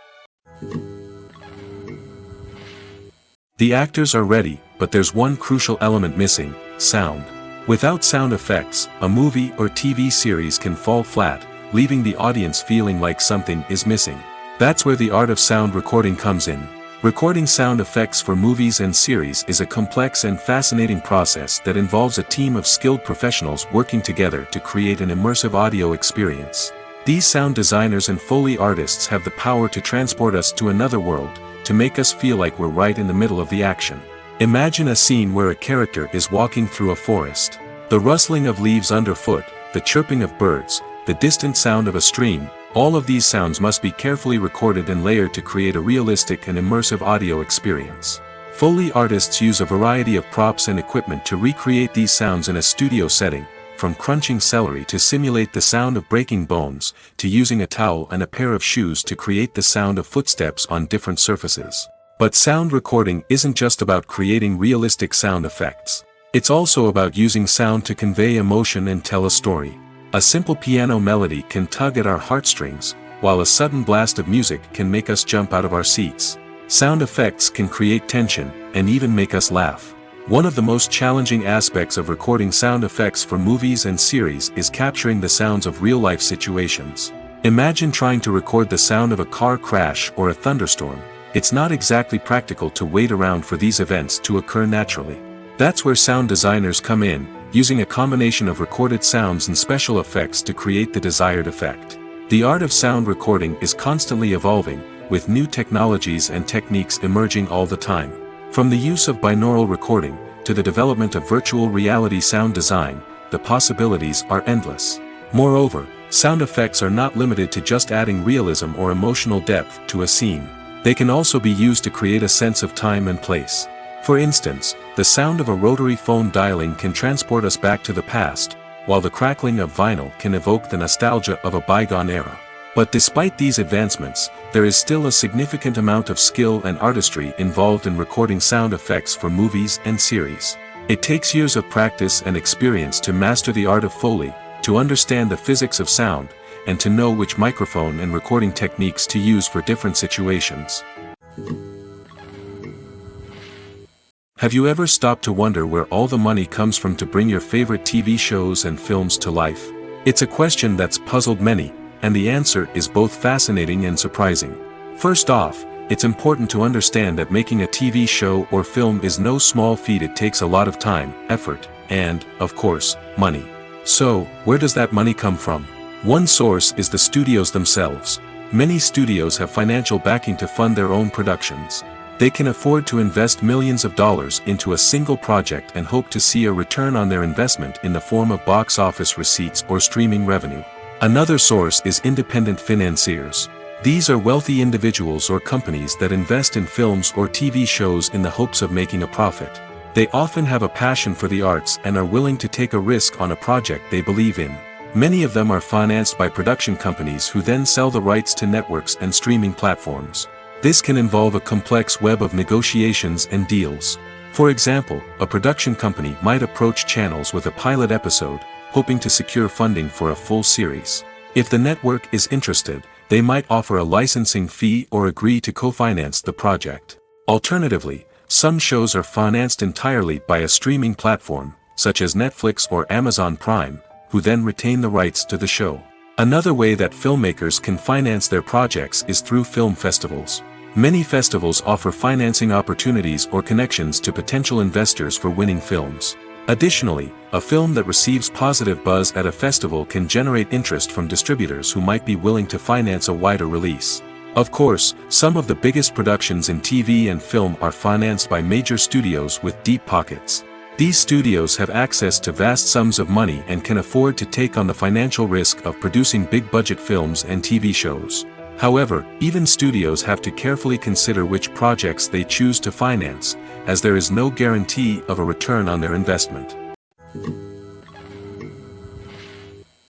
A: The actors are ready, but there's one crucial element missing: sound. Without sound effects, a movie or TV series can fall flat, leaving the audience feeling like something is missing. That's where the art of sound recording comes in. Recording sound effects for movies and series is a complex and fascinating process that involves a team of skilled professionals working together to create an immersive audio experience. These sound designers and Foley artists have the power to transport us to another world, to make us feel like we're right in the middle of the action. Imagine a scene where a character is walking through a forest. The rustling of leaves underfoot, the chirping of birds, the distant sound of a stream. All of these sounds must be carefully recorded and layered to create a realistic and immersive audio experience. Foley artists use a variety of props and equipment to recreate these sounds in a studio setting, from crunching celery to simulate the sound of breaking bones, to using a towel and a pair of shoes to create the sound of footsteps on different surfaces. But sound recording isn't just about creating realistic sound effects. It's also about using sound to convey emotion and tell a story. A simple piano melody can tug at our heartstrings, while a sudden blast of music can make us jump out of our seats. Sound effects can create tension, and even make us laugh. One of the most challenging aspects of recording sound effects for movies and series is capturing the sounds of real-life situations. Imagine trying to record the sound of a car crash or a thunderstorm. It's not exactly practical to wait around for these events to occur naturally. That's where sound designers come in, using a combination of recorded sounds and special effects to create the desired effect. The art of sound recording is constantly evolving, with new technologies and techniques emerging all the time. From the use of binaural recording, to the development of virtual reality sound design, the possibilities are endless. Moreover, sound effects are not limited to just adding realism or emotional depth to a scene. They can also be used to create a sense of time and place. For instance, the sound of a rotary phone dialing can transport us back to the past, while the crackling of vinyl can evoke the nostalgia of a bygone era. But despite these advancements, there is still a significant amount of skill and artistry involved in recording sound effects for movies and series. It takes years of practice and experience to master the art of Foley, to understand the physics of sound, and to know which microphone and recording techniques to use for different situations. Have you ever stopped to wonder where all the money comes from to bring your favorite TV shows and films to life? It's a question that's puzzled many, and the answer is both fascinating and surprising. First off, it's important to understand that making a TV show or film is no small feat. It takes a lot of time, effort, and, of course, money. So, where does that money come from? One source is the studios themselves. Many studios have financial backing to fund their own productions. They can afford to invest millions of dollars into a single project and hope to see a return on their investment in the form of box office receipts or streaming revenue. Another source is independent financiers. These are wealthy individuals or companies that invest in films or TV shows in the hopes of making a profit. They often have a passion for the arts and are willing to take a risk on a project they believe in. Many of them are financed by production companies who then sell the rights to networks and streaming platforms. This can involve a complex web of negotiations and deals. For example, a production company might approach channels with a pilot episode, hoping to secure funding for a full series. If the network is interested, they might offer a licensing fee or agree to co-finance the project. Alternatively, some shows are financed entirely by a streaming platform, such as Netflix or Amazon Prime, who then retain the rights to the show. Another way that filmmakers can finance their projects is through film festivals. Many festivals offer financing opportunities or connections to potential investors for winning films. Additionally, a film that receives positive buzz at a festival can generate interest from distributors who might be willing to finance a wider release. Of course, some of the biggest productions in TV and film are financed by major studios with deep pockets. These studios have access to vast sums of money and can afford to take on the financial risk of producing big-budget films and TV shows. However, even studios have to carefully consider which projects they choose to finance, as there is no guarantee of a return on their investment.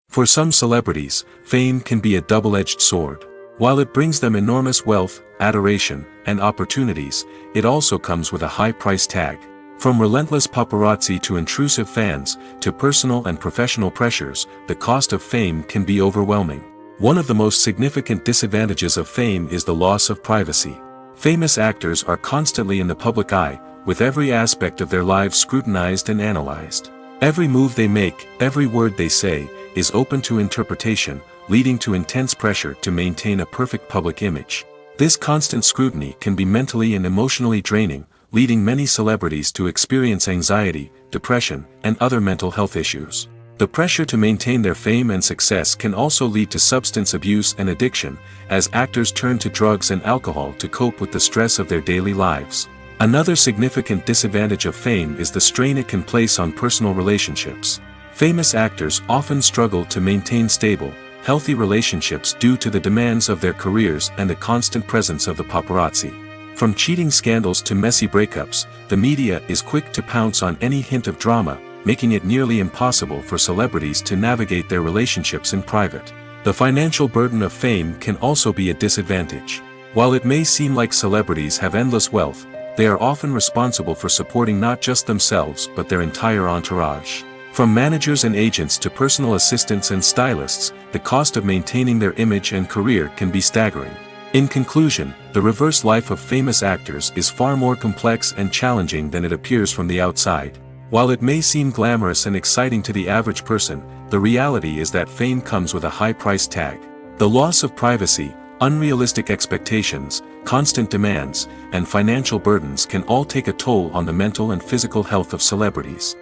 A: For some celebrities, fame can be a double-edged sword. While it brings them enormous wealth, adoration, and opportunities, it also comes with a high price tag. From relentless paparazzi to intrusive fans, to personal and professional pressures, the cost of fame can be overwhelming. One of the most significant disadvantages of fame is the loss of privacy. Famous actors are constantly in the public eye, with every aspect of their lives scrutinized and analyzed. Every move they make, every word they say, is open to interpretation, leading to intense pressure to maintain a perfect public image. This constant scrutiny can be mentally and emotionally draining, leading many celebrities to experience anxiety, depression, and other mental health issues. The pressure to maintain their fame and success can also lead to substance abuse and addiction, as actors turn to drugs and alcohol to cope with the stress of their daily lives. Another significant disadvantage of fame is the strain it can place on personal relationships. Famous actors often struggle to maintain stable, healthy relationships due to the demands of their careers and the constant presence of the paparazzi. From cheating scandals to messy breakups, the media is quick to pounce on any hint of drama, making it nearly impossible for celebrities to navigate their relationships in private. The financial burden of fame can also be a disadvantage. While it may seem like celebrities have endless wealth, they are often responsible for supporting not just themselves but their entire entourage. From managers and agents to personal assistants and stylists, the cost of maintaining their image and career can be staggering. In conclusion, the reverse life of famous actors is far more complex and challenging than it appears from the outside. While it may seem glamorous and exciting to the average person, the reality is that fame comes with a high price tag. The loss of privacy, unrealistic expectations, constant demands, and financial burdens can all take a toll on the mental and physical health of celebrities.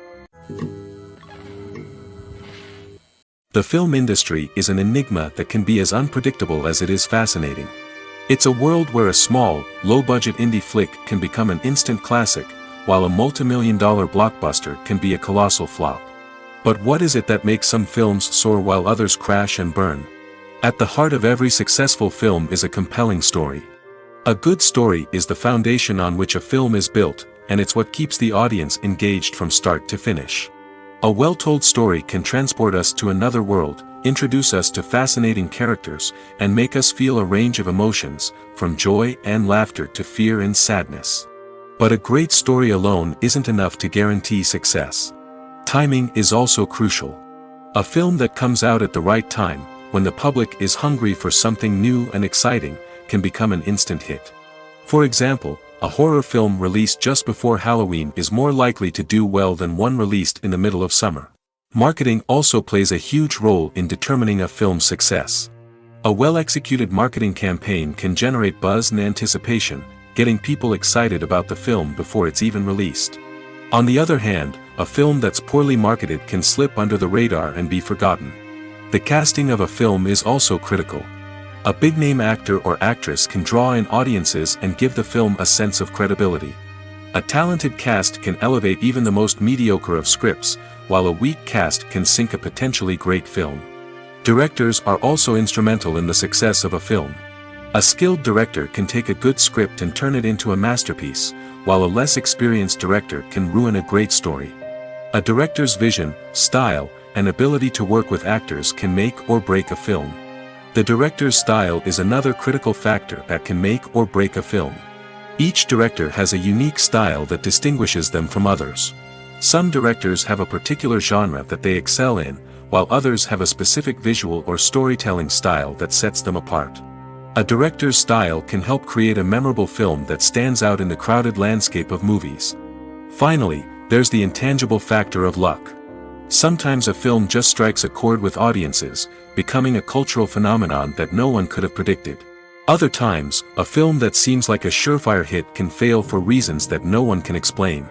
A: The film industry is an enigma that can be as unpredictable as it is fascinating. It's a world where a small, low-budget indie flick can become an instant classic, while a multi-million-dollar blockbuster can be a colossal flop. But what is it that makes some films soar while others crash and burn? At the heart of every successful film is a compelling story. A good story is the foundation on which a film is built, and it's what keeps the audience engaged from start to finish. A well-told story can transport us to another world, introduce us to fascinating characters, and make us feel a range of emotions, from joy and laughter to fear and sadness. But a great story alone isn't enough to guarantee success. Timing is also crucial. A film that comes out at the right time, when the public is hungry for something new and exciting, can become an instant hit. For example, a horror film released just before Halloween is more likely to do well than one released in the middle of summer. Marketing also plays a huge role in determining a film's success. A well-executed marketing campaign can generate buzz and anticipation, getting people excited about the film before it's even released. On the other hand, a film that's poorly marketed can slip under the radar and be forgotten. The casting of a film is also critical. A big-name actor or actress can draw in audiences and give the film a sense of credibility. A talented cast can elevate even the most mediocre of scripts, while a weak cast can sink a potentially great film. Directors are also instrumental in the success of a film. A skilled director can take a good script and turn it into a masterpiece, while a less experienced director can ruin a great story. A director's vision, style, and ability to work with actors can make or break a film. The director's style is another critical factor that can make or break a film. Each director has a unique style that distinguishes them from others. Some directors have a particular genre that they excel in, while others have a specific visual or storytelling style that sets them apart. A director's style can help create a memorable film that stands out in the crowded landscape of movies. Finally, there's the intangible factor of luck. Sometimes a film just strikes a chord with audiences, becoming a cultural phenomenon that no one could have predicted. Other times, a film that seems like a surefire hit can fail for reasons that no one can explain.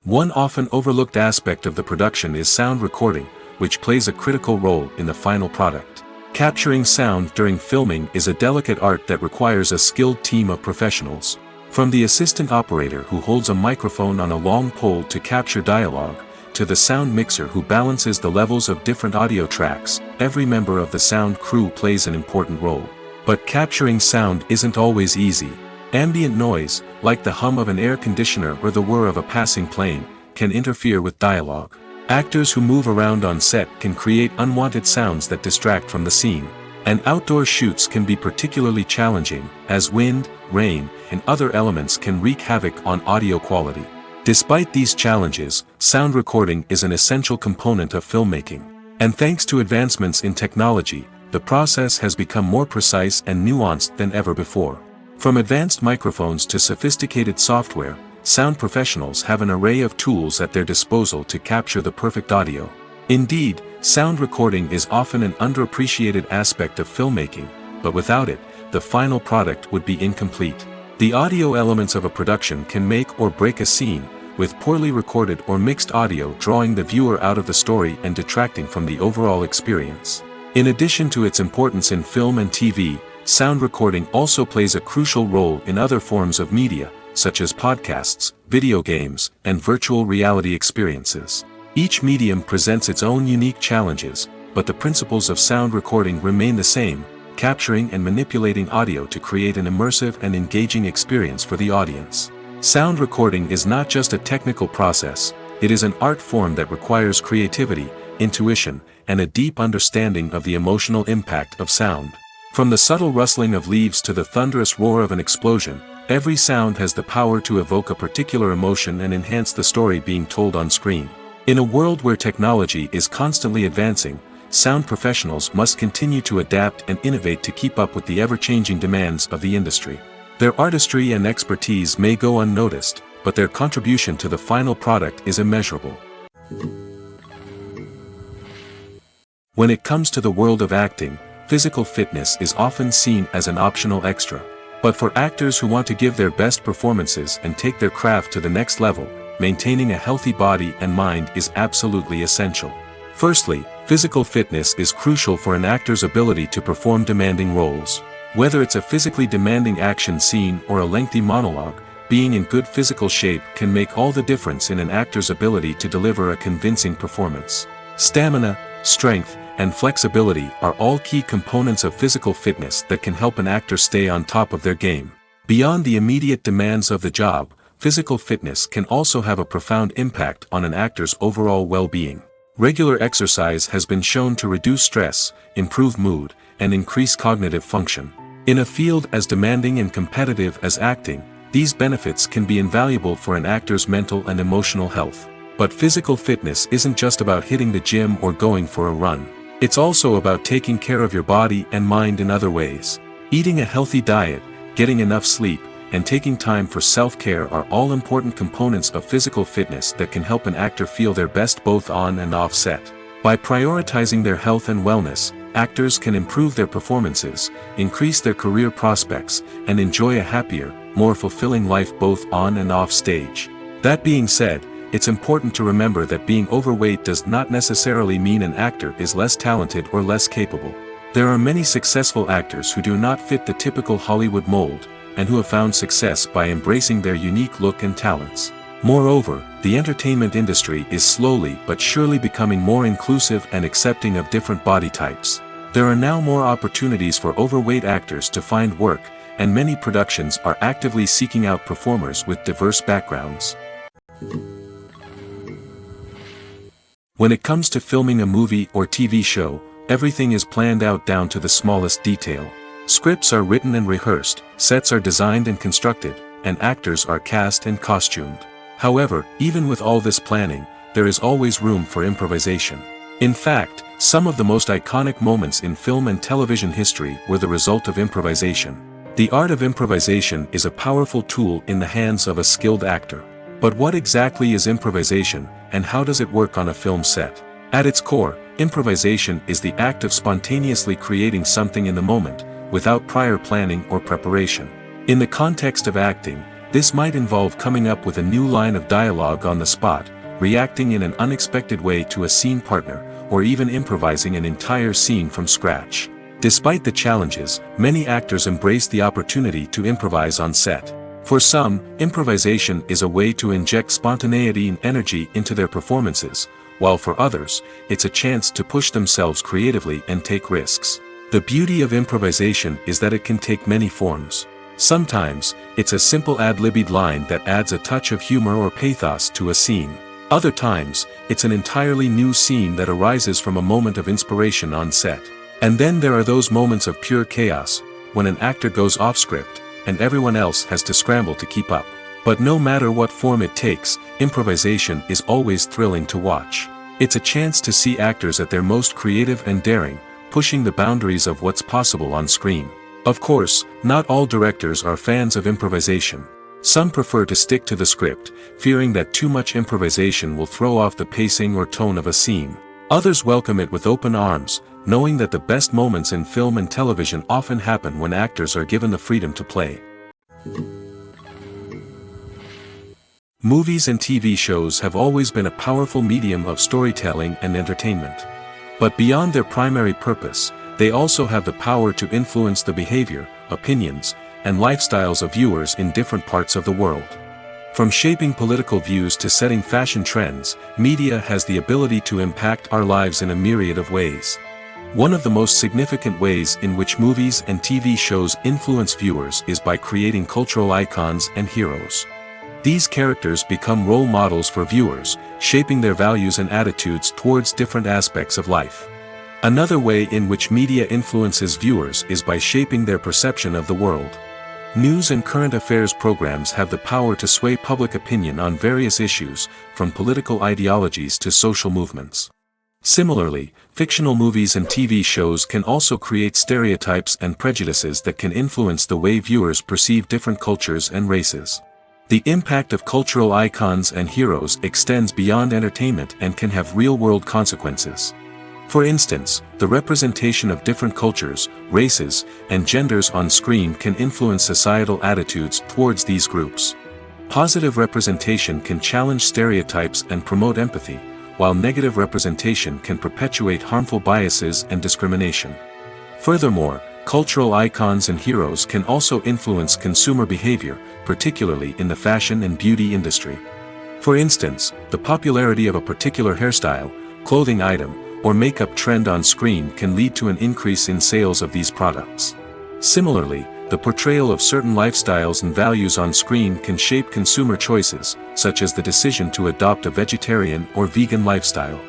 A: One often overlooked aspect of the production is sound recording, which plays a critical role in the final product. Capturing sound during filming is a delicate art that requires a skilled team of professionals. From the assistant operator who holds a microphone on a long pole to capture dialogue, to the sound mixer who balances the levels of different audio tracks, every member of the sound crew plays an important role. But capturing sound isn't always easy. Ambient noise, like the hum of an air conditioner or the whir of a passing plane, can interfere with dialogue. Actors who move around on set can create unwanted sounds that distract from the scene. And outdoor shoots can be particularly challenging, as wind, rain, and other elements can wreak havoc on audio quality. Despite these challenges, sound recording is an essential component of filmmaking. And thanks to advancements in technology, the process has become more precise and nuanced than ever before. From advanced microphones to sophisticated software, sound professionals have an array of tools at their disposal to capture the perfect audio. Indeed, sound recording is often an underappreciated aspect of filmmaking, but without it, the final product would be incomplete. The audio elements of a production can make or break a scene, with poorly recorded or mixed audio drawing the viewer out of the story and detracting from the overall experience. In addition to its importance in film and TV, sound recording also plays a crucial role in other forms of media, such as podcasts, video games, and virtual reality experiences. Each medium presents its own unique challenges, but the principles of sound recording remain the same, capturing and manipulating audio to create an immersive and engaging experience for the audience. Sound recording is not just a technical process, it is an art form that requires creativity, intuition, and a deep understanding of the emotional impact of sound. From the subtle rustling of leaves to the thunderous roar of an explosion, every sound has the power to evoke a particular emotion and enhance the story being told on screen. In a world where technology is constantly advancing, sound professionals must continue to adapt and innovate to keep up with the ever-changing demands of the industry. Their artistry and expertise may go unnoticed, but their contribution to the final product is immeasurable. When it comes to the world of acting, physical fitness is often seen as an optional extra. But for actors who want to give their best performances and take their craft to the next level, maintaining a healthy body and mind is absolutely essential. Firstly, physical fitness is crucial for an actor's ability to perform demanding roles. Whether it's a physically demanding action scene or a lengthy monologue, being in good physical shape can make all the difference in an actor's ability to deliver a convincing performance. Stamina, strength, and flexibility are all key components of physical fitness that can help an actor stay on top of their game. Beyond the immediate demands of the job, physical fitness can also have a profound impact on an actor's overall well-being. Regular exercise has been shown to reduce stress, improve mood, and increase cognitive function. In a field as demanding and competitive as acting, these benefits can be invaluable for an actor's mental and emotional health. But physical fitness isn't just about hitting the gym or going for a run. It's also about taking care of your body and mind in other ways. Eating a healthy diet, getting enough sleep, and taking time for self-care are all important components of physical fitness that can help an actor feel their best both on and off set. By prioritizing their health and wellness, actors can improve their performances, increase their career prospects, and enjoy a happier, more fulfilling life both on and off stage. That being said, it's important to remember that being overweight does not necessarily mean an actor is less talented or less capable. There are many successful actors who do not fit the typical Hollywood mold, and who have found success by embracing their unique look and talents. Moreover, the entertainment industry is slowly but surely becoming more inclusive and accepting of different body types. There are now more opportunities for overweight actors to find work, and many productions are actively seeking out performers with diverse backgrounds. When it comes to filming a movie or TV show, everything is planned out down to the smallest detail. Scripts are written and rehearsed, sets are designed and constructed, and actors are cast and costumed. However, even with all this planning, there is always room for improvisation. In fact, some of the most iconic moments in film and television history were the result of improvisation. The art of improvisation is a powerful tool in the hands of a skilled actor. But what exactly is improvisation, and how does it work on a film set? At its core, improvisation is the act of spontaneously creating something in the moment, without prior planning or preparation. In the context of acting, this might involve coming up with a new line of dialogue on the spot, reacting in an unexpected way to a scene partner, or even improvising an entire scene from scratch. Despite the challenges, many actors embrace the opportunity to improvise on set. For some, improvisation is a way to inject spontaneity and energy into their performances, while for others, it's a chance to push themselves creatively and take risks. The beauty of improvisation is that it can take many forms. Sometimes, it's a simple ad-libbed line that adds a touch of humor or pathos to a scene. Other times, it's an entirely new scene that arises from a moment of inspiration on set. And then there are those moments of pure chaos, when an actor goes off script, and everyone else has to scramble to keep up. But no matter what form it takes, improvisation is always thrilling to watch. It's a chance to see actors at their most creative and daring, pushing the boundaries of what's possible on screen. Of course, not all directors are fans of improvisation. Some prefer to stick to the script, fearing that too much improvisation will throw off the pacing or tone of a scene. Others welcome it with open arms, knowing that the best moments in film and television often happen when actors are given the freedom to play. Movies and TV shows have always been a powerful medium of storytelling and entertainment. But beyond their primary purpose, they also have the power to influence the behavior, opinions, and lifestyles of viewers in different parts of the world. From shaping political views to setting fashion trends, media has the ability to impact our lives in a myriad of ways. One of the most significant ways in which movies and TV shows influence viewers is by creating cultural icons and heroes. These characters become role models for viewers, shaping their values and attitudes towards different aspects of life. Another way in which media influences viewers is by shaping their perception of the world. News and current affairs programs have the power to sway public opinion on various issues, from political ideologies to social movements. Similarly, fictional movies and TV shows can also create stereotypes and prejudices that can influence the way viewers perceive different cultures and races. The impact of cultural icons and heroes extends beyond entertainment and can have real-world consequences. For instance, the representation of different cultures, races, and genders on screen can influence societal attitudes towards these groups. Positive representation can challenge stereotypes and promote empathy, while negative representation can perpetuate harmful biases and discrimination. Furthermore, cultural icons and heroes can also influence consumer behavior, particularly in the fashion and beauty industry. For instance, the popularity of a particular hairstyle, clothing item, or makeup trend on screen can lead to an increase in sales of these products. Similarly, the portrayal of certain lifestyles and values on screen can shape consumer choices, such as the decision to adopt a vegetarian or vegan lifestyle.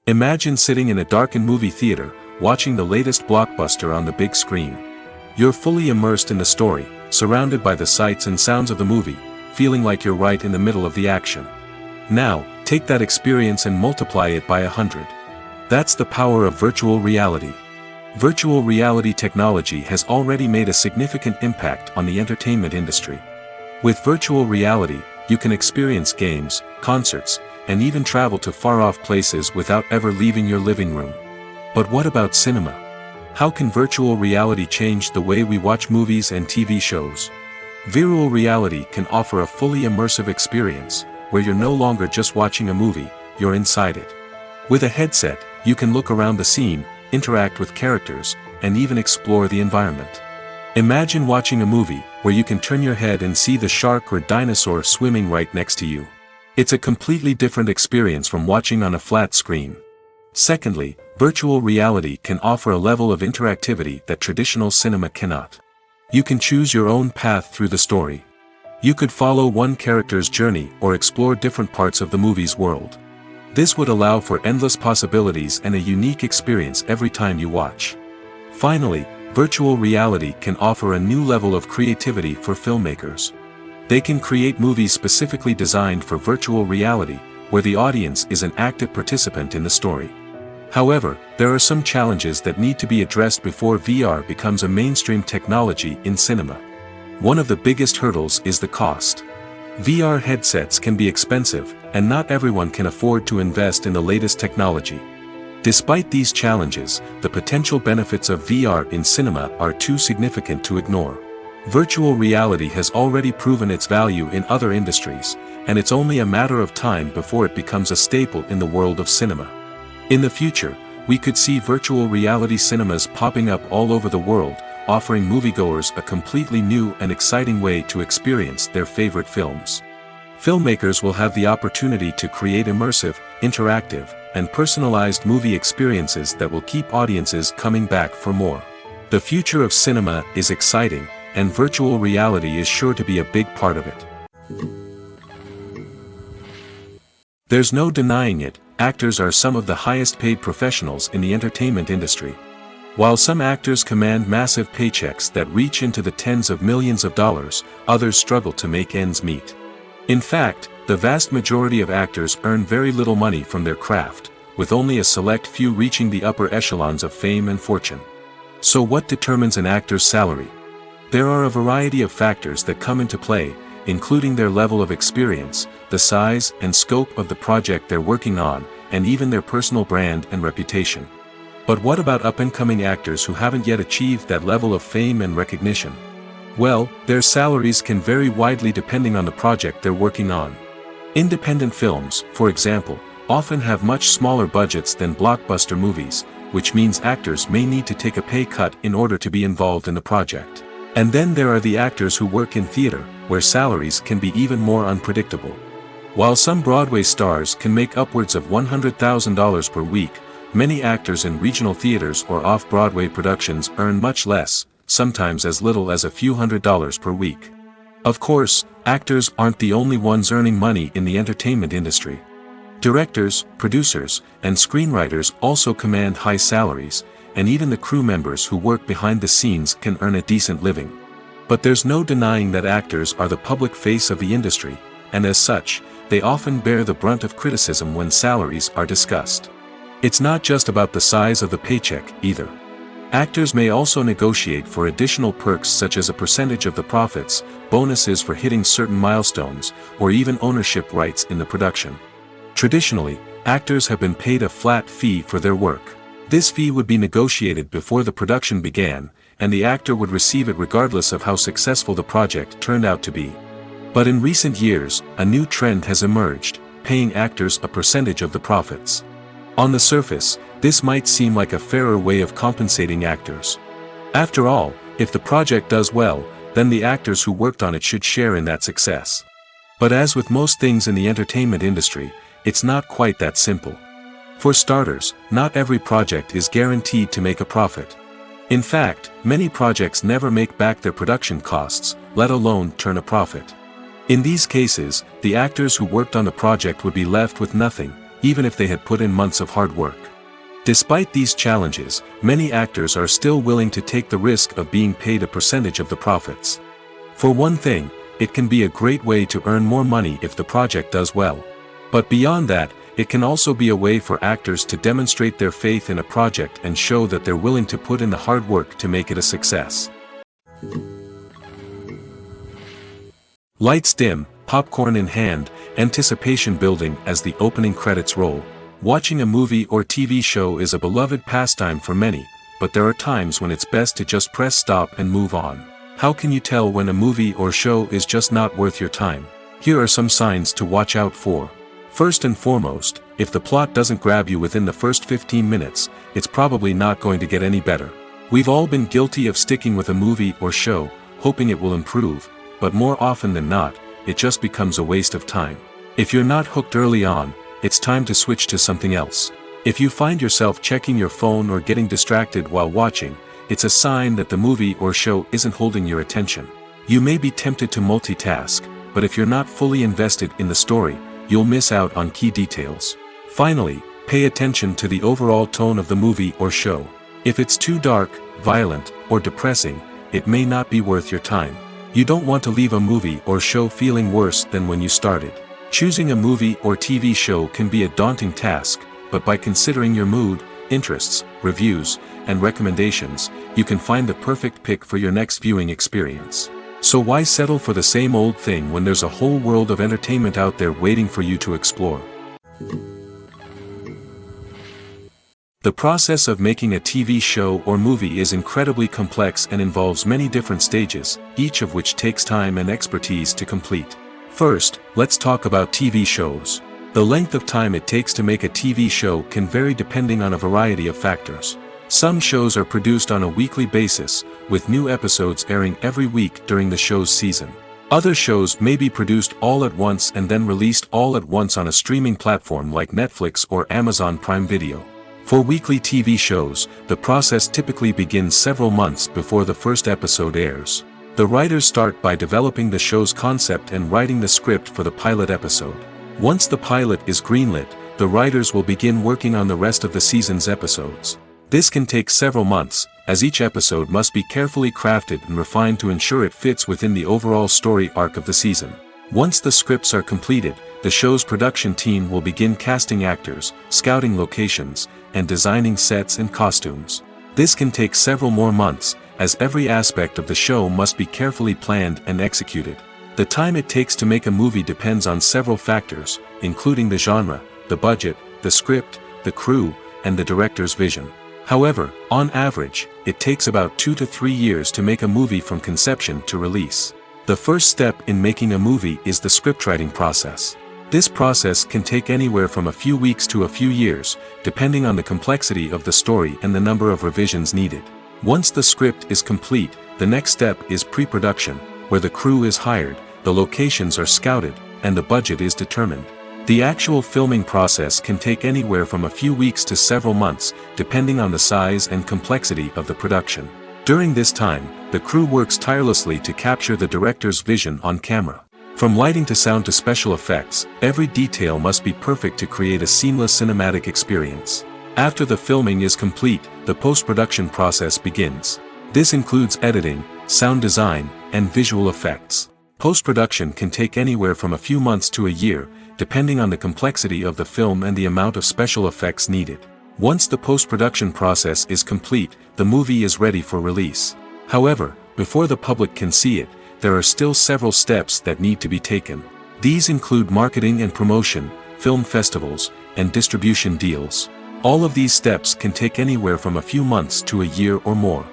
A: Imagine sitting in a darkened movie theater, watching the latest blockbuster on the big screen. You're fully immersed in the story, surrounded by the sights and sounds of the movie, feeling like you're right in the middle of the action. Now, take that experience and multiply it by 100. That's the power of virtual reality. Virtual reality technology has already made a significant impact on the entertainment industry. With virtual reality, you can experience games, concerts, and even travel to far-off places without ever leaving your living room. But what about cinema? How can virtual reality change the way we watch movies and TV shows? Virtual reality can offer a fully immersive experience, where you're no longer just watching a movie, you're inside it. With a headset, you can look around the scene, interact with characters, and even explore the environment. Imagine watching a movie where you can turn your head and see the shark or dinosaur swimming right next to you. It's a completely different experience from watching on a flat screen. Secondly, virtual reality can offer a level of interactivity that traditional cinema cannot. You can choose your own path through the story. You could follow one character's journey or explore different parts of the movie's world. This would allow for endless possibilities and a unique experience every time you watch. Finally, virtual reality can offer a new level of creativity for filmmakers. They can create movies specifically designed for virtual reality, where the audience is an active participant in the story. However, there are some challenges that need to be addressed before VR becomes a mainstream technology in cinema. One of the biggest hurdles is the cost. VR headsets can be expensive, and not everyone can afford to invest in the latest technology. Despite these challenges, the potential benefits of VR in cinema are too significant to ignore. Virtual reality has already proven its value in other industries, and it's only a matter of time before it becomes a staple in the world of cinema. In the future, we could see virtual reality cinemas popping up all over the world, offering moviegoers a completely new and exciting way to experience their favorite films. Filmmakers will have the opportunity to create immersive, interactive, and personalized movie experiences that will keep audiences coming back for more. The future of cinema is exciting, and virtual reality is sure to be a big part of it. There's no denying it, actors are some of the highest paid professionals in the entertainment industry. While some actors command massive paychecks that reach into the tens of millions of dollars, others struggle to make ends meet. In fact, the vast majority of actors earn very little money from their craft, with only a select few reaching the upper echelons of fame and fortune. So what determines an actor's salary? There are a variety of factors that come into play, including their level of experience, the size and scope of the project they're working on, and even their personal brand and reputation. But what about up-and-coming actors who haven't yet achieved that level of fame and recognition? Well, their salaries can vary widely depending on the project they're working on. Independent films, for example, often have much smaller budgets than blockbuster movies, which means actors may need to take a pay cut in order to be involved in the project. And then there are the actors who work in theater, where salaries can be even more unpredictable. While some Broadway stars can make upwards of $100,000 per week, many actors in regional theaters or off-Broadway productions earn much less, sometimes as little as a few $100s per week. Of course, actors aren't the only ones earning money in the entertainment industry. Directors, producers, and screenwriters also command high salaries, and even the crew members who work behind the scenes can earn a decent living. But there's no denying that actors are the public face of the industry, and as such, they often bear the brunt of criticism when salaries are discussed. It's not just about the size of the paycheck, either. Actors may also negotiate for additional perks such as a percentage of the profits, bonuses for hitting certain milestones, or even ownership rights in the production. Traditionally, actors have been paid a flat fee for their work. This fee would be negotiated before the production began, and the actor would receive it regardless of how successful the project turned out to be. But in recent years, a new trend has emerged, paying actors a percentage of the profits. On the surface, this might seem like a fairer way of compensating actors. After all, if the project does well, then the actors who worked on it should share in that success. But as with most things in the entertainment industry, it's not quite that simple. For starters, not every project is guaranteed to make a profit. In fact, many projects never make back their production costs, let alone turn a profit. In these cases, the actors who worked on the project would be left with nothing, even if they had put in months of hard work. Despite these challenges, many actors are still willing to take the risk of being paid a percentage of the profits. For one thing, it can be a great way to earn more money if the project does well. But beyond that, it can also be a way for actors to demonstrate their faith in a project and show that they're willing to put in the hard work to make it a success. Lights dim, popcorn in hand, anticipation building as the opening credits roll. Watching a movie or TV show is a beloved pastime for many, but there are times when it's best to just press stop and move on. How can you tell when a movie or show is just not worth your time? Here are some signs to watch out for. First and foremost, if the plot doesn't grab you within the first 15 minutes, it's probably not going to get any better. We've all been guilty of sticking with a movie or show, hoping it will improve, but more often than not, it just becomes a waste of time. If you're not hooked early on, it's time to switch to something else. If you find yourself checking your phone or getting distracted while watching, it's a sign that the movie or show isn't holding your attention. You may be tempted to multitask, but if you're not fully invested in the story, you'll miss out on key details. Finally, pay attention to the overall tone of the movie or show. If it's too dark, violent, or depressing, it may not be worth your time. You don't want to leave a movie or show feeling worse than when you started. Choosing a movie or TV show can be a daunting task, but by considering your mood, interests, reviews, and recommendations, you can find the perfect pick for your next viewing experience. So why settle for the same old thing when there's a whole world of entertainment out there waiting for you to explore? The process of making a TV show or movie is incredibly complex and involves many different stages, each of which takes time and expertise to complete. First, let's talk about TV shows. The length of time it takes to make a TV show can vary depending on a variety of factors. Some shows are produced on a weekly basis, with new episodes airing every week during the show's season. Other shows may be produced all at once and then released all at once on a streaming platform like Netflix or Amazon Prime Video. For weekly TV shows, the process typically begins several months before the first episode airs. The writers start by developing the show's concept and writing the script for the pilot episode. Once the pilot is greenlit, the writers will begin working on the rest of the season's episodes. This can take several months, as each episode must be carefully crafted and refined to ensure it fits within the overall story arc of the season. Once the scripts are completed, the show's production team will begin casting actors, scouting locations, and designing sets and costumes. This can take several more months, as every aspect of the show must be carefully planned and executed. The time it takes to make a movie depends on several factors, including the genre, the budget, the script, the crew, and the director's vision. However, on average, it takes about 2 to 3 years to make a movie from conception to release. The first step in making a movie is the scriptwriting process. This process can take anywhere from a few weeks to a few years, depending on the complexity of the story and the number of revisions needed. Once the script is complete, the next step is pre-production, where the crew is hired, the locations are scouted, and the budget is determined. The actual filming process can take anywhere from a few weeks to several months, depending on the size and complexity of the production. During this time, the crew works tirelessly to capture the director's vision on camera. From lighting to sound to special effects, every detail must be perfect to create a seamless cinematic experience. After the filming is complete, the post-production process begins. This includes editing, sound design, and visual effects. Post-production can take anywhere from a few months to a year, depending on the complexity of the film and the amount of special effects needed. Once the post-production process is complete, the movie is ready for release. However, before the public can see it, there are still several steps that need to be taken. These include marketing and promotion, film festivals, and distribution deals. All of these steps can take anywhere from a few months to a year or more.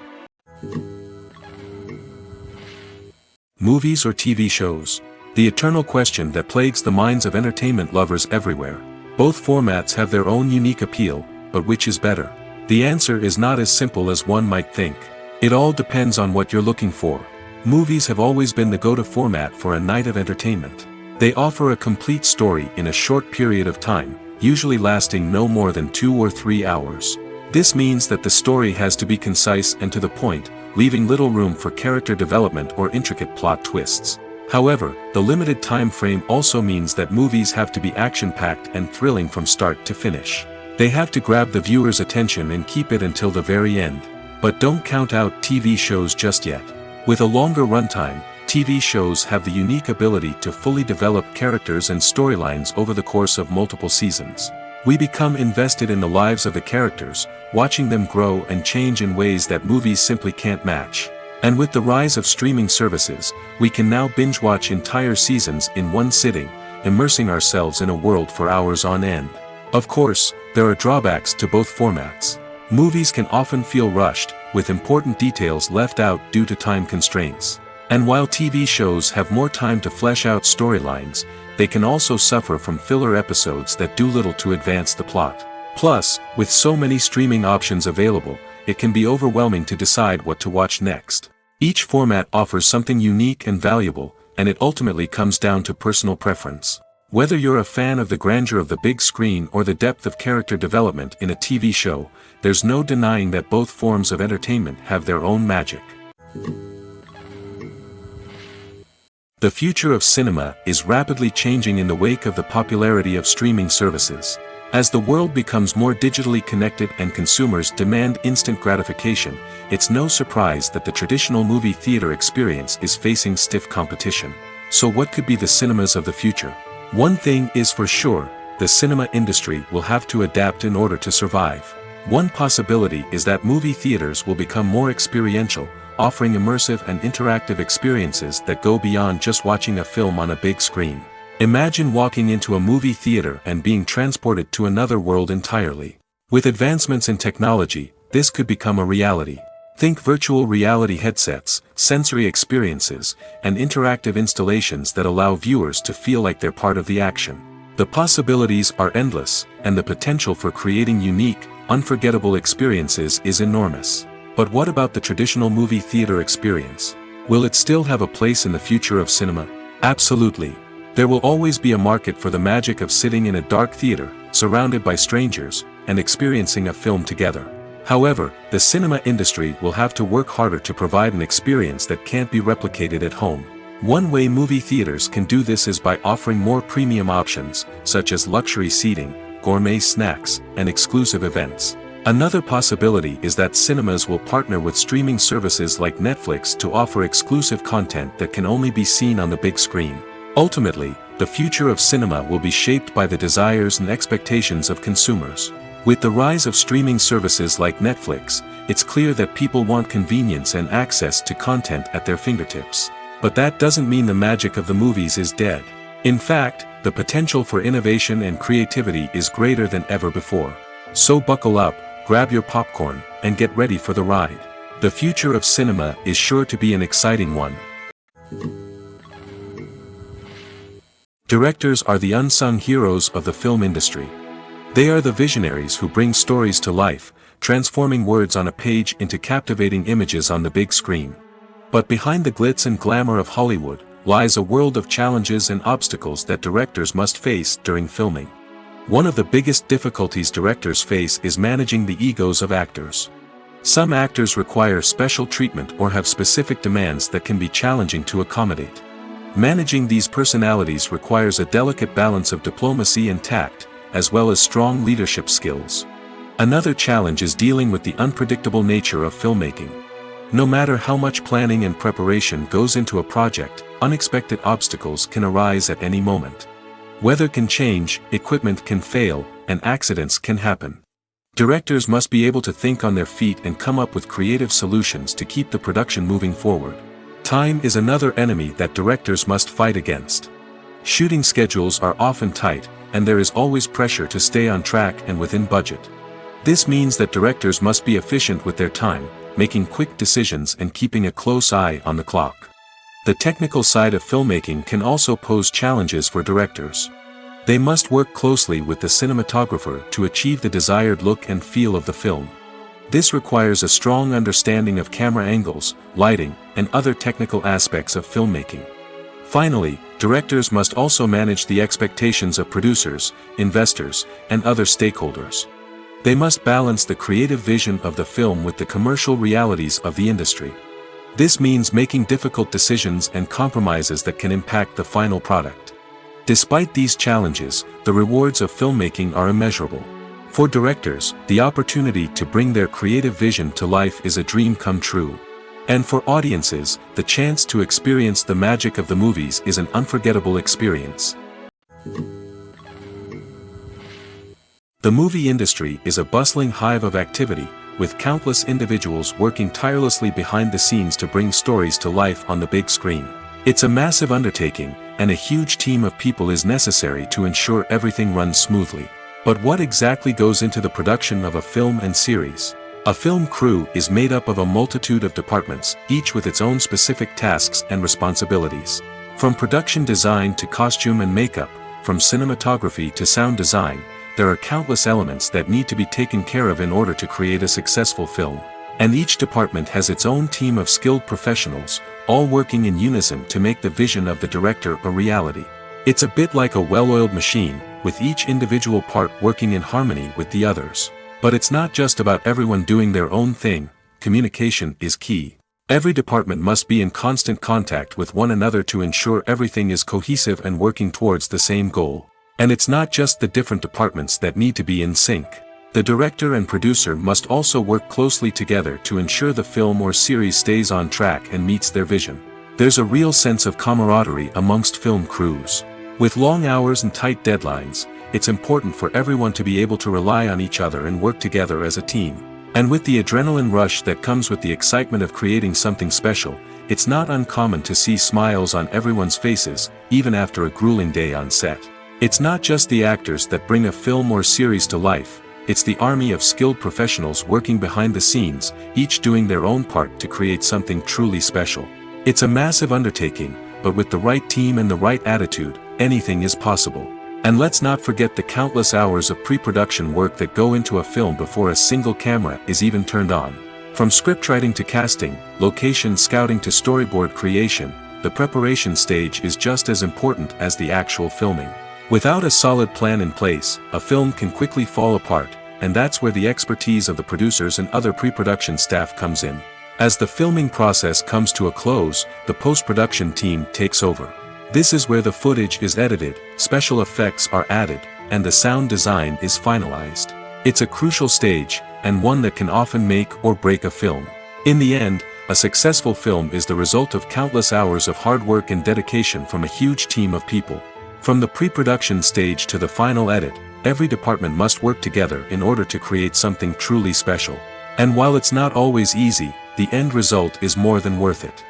A: Movies or TV shows? The eternal question that plagues the minds of entertainment lovers everywhere. Both formats have their own unique appeal, but which is better? The answer is not as simple as one might think. It all depends on what you're looking for. Movies have always been the go-to format for a night of entertainment. They offer a complete story in a short period of time, usually lasting no more than 2 or 3 hours. This means that the story has to be concise and to the point, leaving little room for character development or intricate plot twists. However, the limited time frame also means that movies have to be action-packed and thrilling from start to finish. They have to grab the viewer's attention and keep it until the very end. But don't count out TV shows just yet. With a longer runtime, TV shows have the unique ability to fully develop characters and storylines over the course of multiple seasons. We become invested in the lives of the characters, watching them grow and change in ways that movies simply can't match. And with the rise of streaming services, we can now binge-watch entire seasons in one sitting, immersing ourselves in a world for hours on end. Of course, there are drawbacks to both formats. Movies can often feel rushed, with important details left out due to time constraints. And while TV shows have more time to flesh out storylines, they can also suffer from filler episodes that do little to advance the plot. Plus, with so many streaming options available, it can be overwhelming to decide what to watch next. Each format offers something unique and valuable, and it ultimately comes down to personal preference. Whether you're a fan of the grandeur of the big screen or the depth of character development in a TV show, there's no denying that both forms of entertainment have their own magic. The future of cinema is rapidly changing in the wake of the popularity of streaming services. As the world becomes more digitally connected and consumers demand instant gratification, it's no surprise that the traditional movie theater experience is facing stiff competition. So what could be the cinemas of the future? One thing is for sure, the cinema industry will have to adapt in order to survive. One possibility is that movie theaters will become more experiential, offering immersive and interactive experiences that go beyond just watching a film on a big screen. Imagine walking into a movie theater and being transported to another world entirely. With advancements in technology, this could become a reality. Think virtual reality headsets, sensory experiences, and interactive installations that allow viewers to feel like they're part of the action. The possibilities are endless, and the potential for creating unique, unforgettable experiences is enormous. But what about the traditional movie theater experience? Will it still have a place in the future of cinema? Absolutely. There will always be a market for the magic of sitting in a dark theater, surrounded by strangers, and experiencing a film together. However, the cinema industry will have to work harder to provide an experience that can't be replicated at home. One way movie theaters can do this is by offering more premium options, such as luxury seating, gourmet snacks, and exclusive events. Another possibility is that cinemas will partner with streaming services like Netflix to offer exclusive content that can only be seen on the big screen. Ultimately, the future of cinema will be shaped by the desires and expectations of consumers. With the rise of streaming services like Netflix, it's clear that people want convenience and access to content at their fingertips. But that doesn't mean the magic of the movies is dead. In fact, the potential for innovation and creativity is greater than ever before. So buckle up, grab your popcorn, and get ready for the ride. The future of cinema is sure to be an exciting one. Directors are the unsung heroes of the film industry. They are the visionaries who bring stories to life, transforming words on a page into captivating images on the big screen. But behind the glitz and glamour of Hollywood, lies a world of challenges and obstacles that directors must face during filming. One of the biggest difficulties directors face is managing the egos of actors. Some actors require special treatment or have specific demands that can be challenging to accommodate. Managing these personalities requires a delicate balance of diplomacy and tact, as well as strong leadership skills. Another challenge is dealing with the unpredictable nature of filmmaking. No matter how much planning and preparation goes into a project, unexpected obstacles can arise at any moment. Weather can change, equipment can fail, and accidents can happen. Directors must be able to think on their feet and come up with creative solutions to keep the production moving forward. Time is another enemy that directors must fight against. Shooting schedules are often tight, and there is always pressure to stay on track and within budget. This means that directors must be efficient with their time, making quick decisions and keeping a close eye on the clock. The technical side of filmmaking can also pose challenges for directors. They must work closely with the cinematographer to achieve the desired look and feel of the film. This requires a strong understanding of camera angles, lighting, and other technical aspects of filmmaking. Finally, directors must also manage the expectations of producers, investors, and other stakeholders. They must balance the creative vision of the film with the commercial realities of the industry. This means making difficult decisions and compromises that can impact the final product. Despite these challenges, the rewards of filmmaking are immeasurable. For directors, the opportunity to bring their creative vision to life is a dream come true. And for audiences, the chance to experience the magic of the movies is an unforgettable experience. The movie industry is a bustling hive of activity, with countless individuals working tirelessly behind the scenes to bring stories to life on the big screen. It's a massive undertaking, and a huge team of people is necessary to ensure everything runs smoothly. But what exactly goes into the production of a film and series? A film crew is made up of a multitude of departments, each with its own specific tasks and responsibilities. From production design to costume and makeup, from cinematography to sound design, there are countless elements that need to be taken care of in order to create a successful film. And each department has its own team of skilled professionals, all working in unison to make the vision of the director a reality. It's a bit like a well-oiled machine, with each individual part working in harmony with the others. But it's not just about everyone doing their own thing. Communication is key. Every department must be in constant contact with one another to ensure everything is cohesive and working towards the same goal. And it's not just the different departments that need to be in sync. The director and producer must also work closely together to ensure the film or series stays on track and meets their vision. There's a real sense of camaraderie amongst film crews. With long hours and tight deadlines, it's important for everyone to be able to rely on each other and work together as a team. And with the adrenaline rush that comes with the excitement of creating something special, it's not uncommon to see smiles on everyone's faces, even after a grueling day on set. It's not just the actors that bring a film or series to life, it's the army of skilled professionals working behind the scenes, each doing their own part to create something truly special. It's a massive undertaking, but with the right team and the right attitude, anything is possible. And let's not forget the countless hours of pre-production work that go into a film before a single camera is even turned on. From scriptwriting to casting, location scouting to storyboard creation, the preparation stage is just as important as the actual filming. Without a solid plan in place, a film can quickly fall apart, and that's where the expertise of the producers and other pre-production staff comes in. As the filming process comes to a close, the post-production team takes over. This is where the footage is edited, special effects are added, and the sound design is finalized. It's a crucial stage, and one that can often make or break a film. In the end, a successful film is the result of countless hours of hard work and dedication from a huge team of people. From the pre-production stage to the final edit, every department must work together in order to create something truly special. And while it's not always easy, the end result is more than worth it.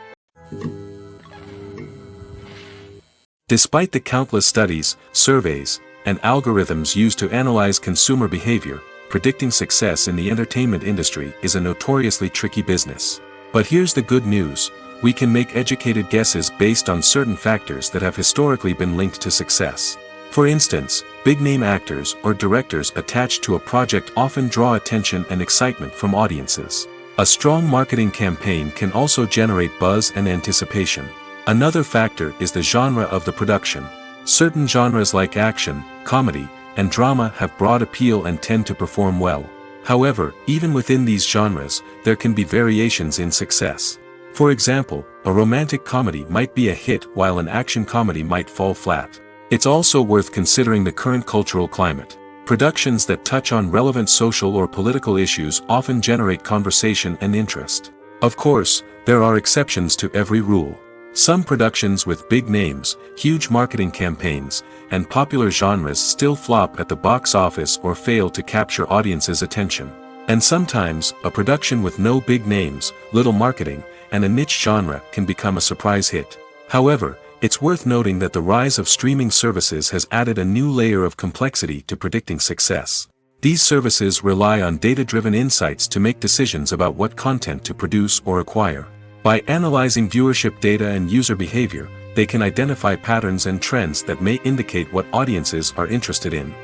A: Despite the countless studies, surveys, and algorithms used to analyze consumer behavior, predicting success in the entertainment industry is a notoriously tricky business. But here's the good news, we can make educated guesses based on certain factors that have historically been linked to success. For instance, big-name actors or directors attached to a project often draw attention and excitement from audiences. A strong marketing campaign can also generate buzz and anticipation. Another factor is the genre of the production. Certain genres like action, comedy, and drama have broad appeal and tend to perform well. However, even within these genres, there can be variations in success. For example, a romantic comedy might be a hit while an action comedy might fall flat. It's also worth considering the current cultural climate. Productions that touch on relevant social or political issues often generate conversation and interest. Of course, there are exceptions to every rule. Some productions with big names, huge marketing campaigns, and popular genres still flop at the box office or fail to capture audiences' attention. And sometimes, a production with no big names, little marketing, and a niche genre can become a surprise hit. However, it's worth noting that the rise of streaming services has added a new layer of complexity to predicting success. These services rely on data-driven insights to make decisions about what content to produce or acquire. By analyzing viewership data and user behavior, they can identify patterns and trends that may indicate what audiences are interested in.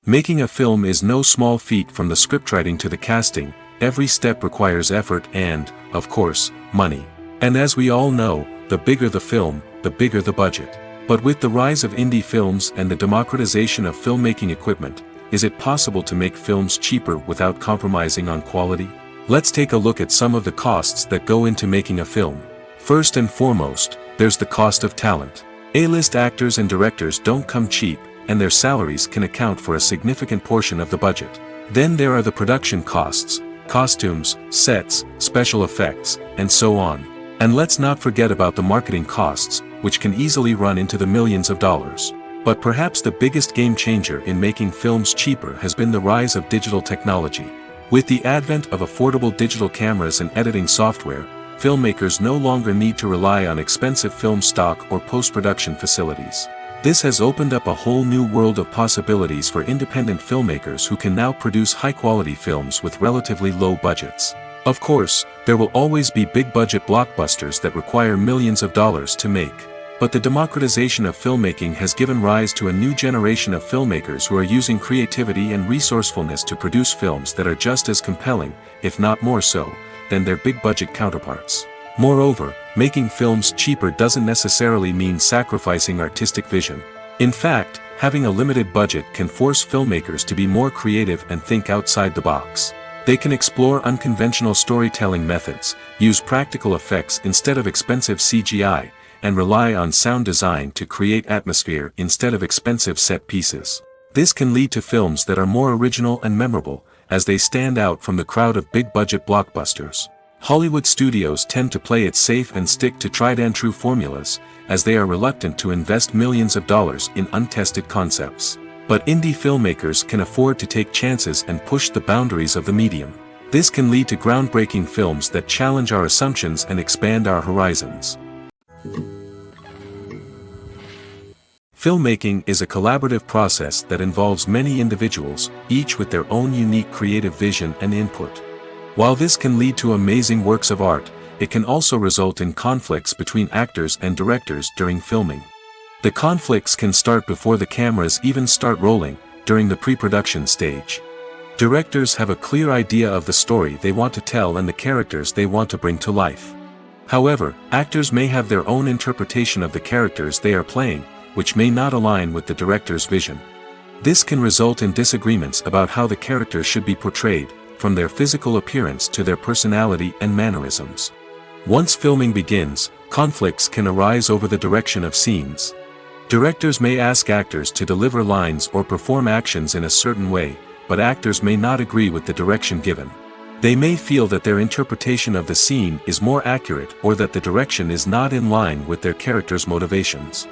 A: Making a film is no small feat. From the scriptwriting to the casting, every step requires effort and, of course, money. And as we all know, the bigger the film, the bigger the budget. But with the rise of indie films and the democratization of filmmaking equipment, is it possible to make films cheaper without compromising on quality? Let's take a look at some of the costs that go into making a film. First and foremost, there's the cost of talent. A-list actors and directors don't come cheap, and their salaries can account for a significant portion of the budget. Then there are the production costs, costumes, sets, special effects, and so on. And let's not forget about the marketing costs, which can easily run into the millions of dollars. But perhaps the biggest game changer in making films cheaper has been the rise of digital technology. With the advent of affordable digital cameras and editing software, filmmakers no longer need to rely on expensive film stock or post-production facilities. This has opened up a whole new world of possibilities for independent filmmakers who can now produce high-quality films with relatively low budgets. Of course, there will always be big-budget blockbusters that require millions of dollars to make. But the democratization of filmmaking has given rise to a new generation of filmmakers who are using creativity and resourcefulness to produce films that are just as compelling, if not more so, than their big-budget counterparts. Moreover, making films cheaper doesn't necessarily mean sacrificing artistic vision. In fact, having a limited budget can force filmmakers to be more creative and think outside the box. They can explore unconventional storytelling methods, use practical effects instead of expensive CGI, and rely on sound design to create atmosphere instead of expensive set pieces. This can lead to films that are more original and memorable, as they stand out from the crowd of big-budget blockbusters. Hollywood studios tend to play it safe and stick to tried-and-true formulas, as they are reluctant to invest millions of dollars in untested concepts. But indie filmmakers can afford to take chances and push the boundaries of the medium. This can lead to groundbreaking films that challenge our assumptions and expand our horizons. Filmmaking is a collaborative process that involves many individuals, each with their own unique creative vision and input. While this can lead to amazing works of art, it can also result in conflicts between actors and directors during filming. The conflicts can start before the cameras even start rolling, during the pre-production stage. Directors have a clear idea of the story they want to tell and the characters they want to bring to life. However, actors may have their own interpretation of the characters they are playing, which may not align with the director's vision. This can result in disagreements about how the characters should be portrayed, from their physical appearance to their personality and mannerisms. Once filming begins, conflicts can arise over the direction of scenes. Directors may ask actors to deliver lines or perform actions in a certain way, but actors may not agree with the direction given. They may feel that their interpretation of the scene is more accurate or that the direction is not in line with their character's motivations.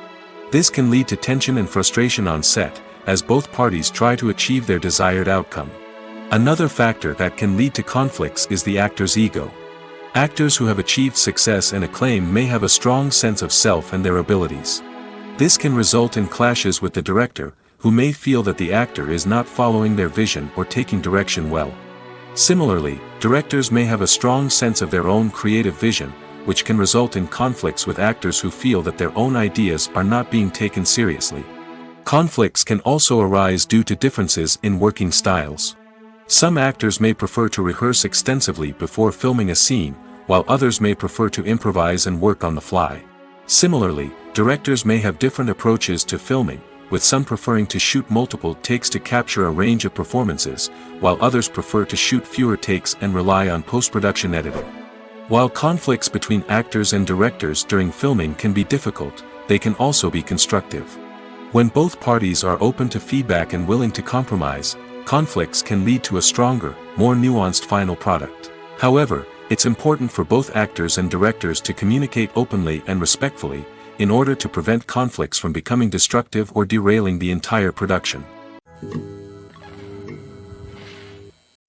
A: This can lead to tension and frustration on set, as both parties try to achieve their desired outcome. Another factor that can lead to conflicts is the actor's ego. Actors who have achieved success and acclaim may have a strong sense of self and their abilities. This can result in clashes with the director, who may feel that the actor is not following their vision or taking direction well. Similarly, Directors may have a strong sense of their own creative vision, which can result in conflicts with actors who feel that their own ideas are not being taken seriously. Conflicts can also arise due to differences in working styles. Some actors may prefer to rehearse extensively before filming a scene, while others may prefer to improvise and work on the fly. Similarly, directors may have different approaches to filming, with some preferring to shoot multiple takes to capture a range of performances, while others prefer to shoot fewer takes and rely on post-production editing. While conflicts between actors and directors during filming can be difficult, they can also be constructive. When both parties are open to feedback and willing to compromise, conflicts can lead to a stronger, more nuanced final product. However, it's important for both actors and directors to communicate openly and respectfully, in order to prevent conflicts from becoming destructive or derailing the entire production.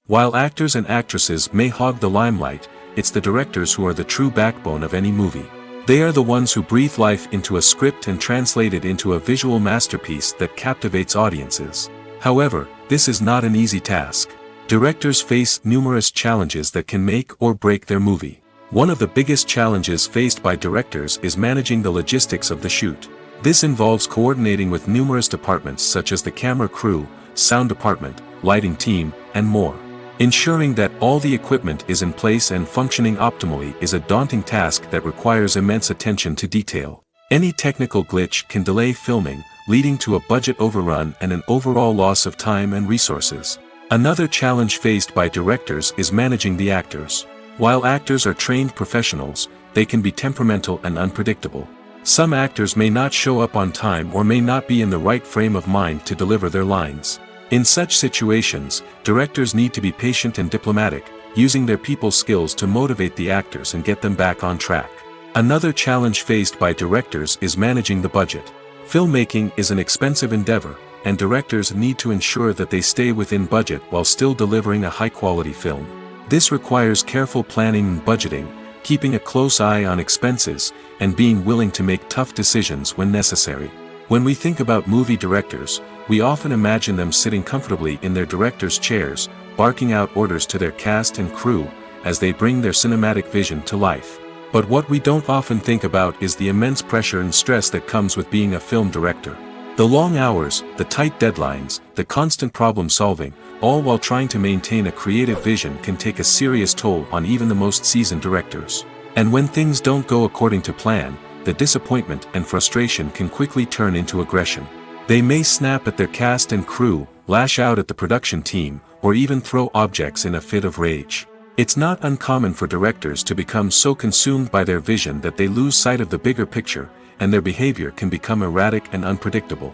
A: While actors and actresses may hog the limelight, it's the directors who are the true backbone of any movie. They are the ones who breathe life into a script and translate it into a visual masterpiece that captivates audiences. However, this is not an easy task. Directors face numerous challenges that can make or break their movie. One of the biggest challenges faced by directors is managing the logistics of the shoot. This involves coordinating with numerous departments such as the camera crew, sound department, lighting team, and more. Ensuring that all the equipment is in place and functioning optimally is a daunting task that requires immense attention to detail. Any technical glitch can delay filming, leading to a budget overrun and an overall loss of time and resources. Another challenge faced by directors is managing the actors. While actors are trained professionals, they can be temperamental and unpredictable. Some actors may not show up on time or may not be in the right frame of mind to deliver their lines. In such situations, directors need to be patient and diplomatic, using their people skills to motivate the actors and get them back on track. Another challenge faced by directors is managing the budget. Filmmaking is an expensive endeavor, and directors need to ensure that they stay within budget while still delivering a high-quality film. This requires careful planning and budgeting, keeping a close eye on expenses, and being willing to make tough decisions when necessary. When we think about movie directors, we often imagine them sitting comfortably in their director's chairs, barking out orders to their cast and crew, as they bring their cinematic vision to life. But what we don't often think about is the immense pressure and stress that comes with being a film director. The long hours, the tight deadlines, the constant problem solving, all while trying to maintain a creative vision can take a serious toll on even the most seasoned directors. And when things don't go according to plan, the disappointment and frustration can quickly turn into aggression. They may snap at their cast and crew, lash out at the production team, or even throw objects in a fit of rage. It's not uncommon for directors to become so consumed by their vision that they lose sight of the bigger picture, and their behavior can become erratic and unpredictable.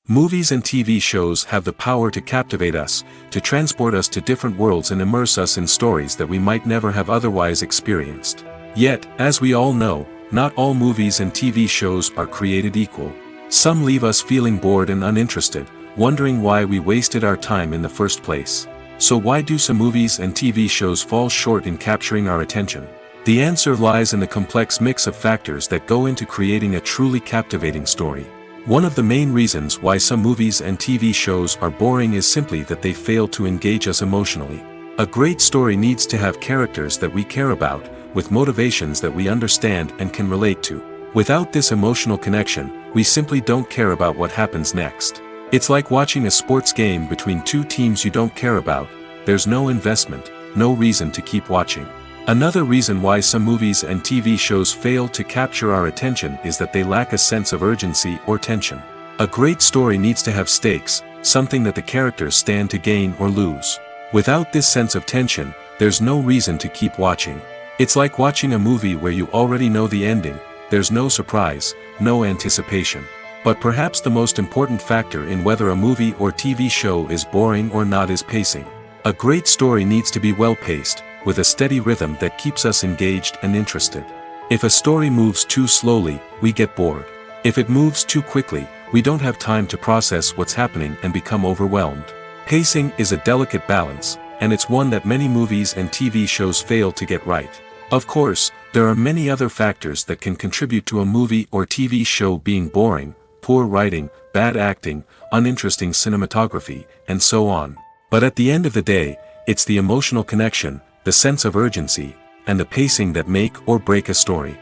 A: Movies and TV shows have the power to captivate us, to transport us to different worlds and immerse us in stories that we might never have otherwise experienced. Yet, as we all know, not all movies and TV shows are created equal. Some leave us feeling bored and uninterested, wondering why we wasted our time in the first place. So why do some movies and TV shows fall short in capturing our attention? The answer lies in the complex mix of factors that go into creating a truly captivating story. One of the main reasons why some movies and TV shows are boring is simply that they fail to engage us emotionally. A great story needs to have characters that we care about, with motivations that we understand and can relate to. Without this emotional connection, we simply don't care about what happens next. It's like watching a sports game between two teams you don't care about. There's no investment, no reason to keep watching. Another reason why some movies and TV shows fail to capture our attention is that they lack a sense of urgency or tension. A great story needs to have stakes, something that the characters stand to gain or lose. Without this sense of tension, there's no reason to keep watching. It's like watching a movie where you already know the ending. There's no surprise, no anticipation. But perhaps the most important factor in whether a movie or TV show is boring or not is pacing. A great story needs to be well-paced, with a steady rhythm that keeps us engaged and interested. If a story moves too slowly, we get bored. If it moves too quickly, we don't have time to process what's happening and become overwhelmed. Pacing is a delicate balance, and it's one that many movies and TV shows fail to get right. Of course, there are many other factors that can contribute to a movie or TV show being boring: poor writing, bad acting, uninteresting cinematography, and so on. But at the end of the day, it's the emotional connection, the sense of urgency, and the pacing that make or break a story.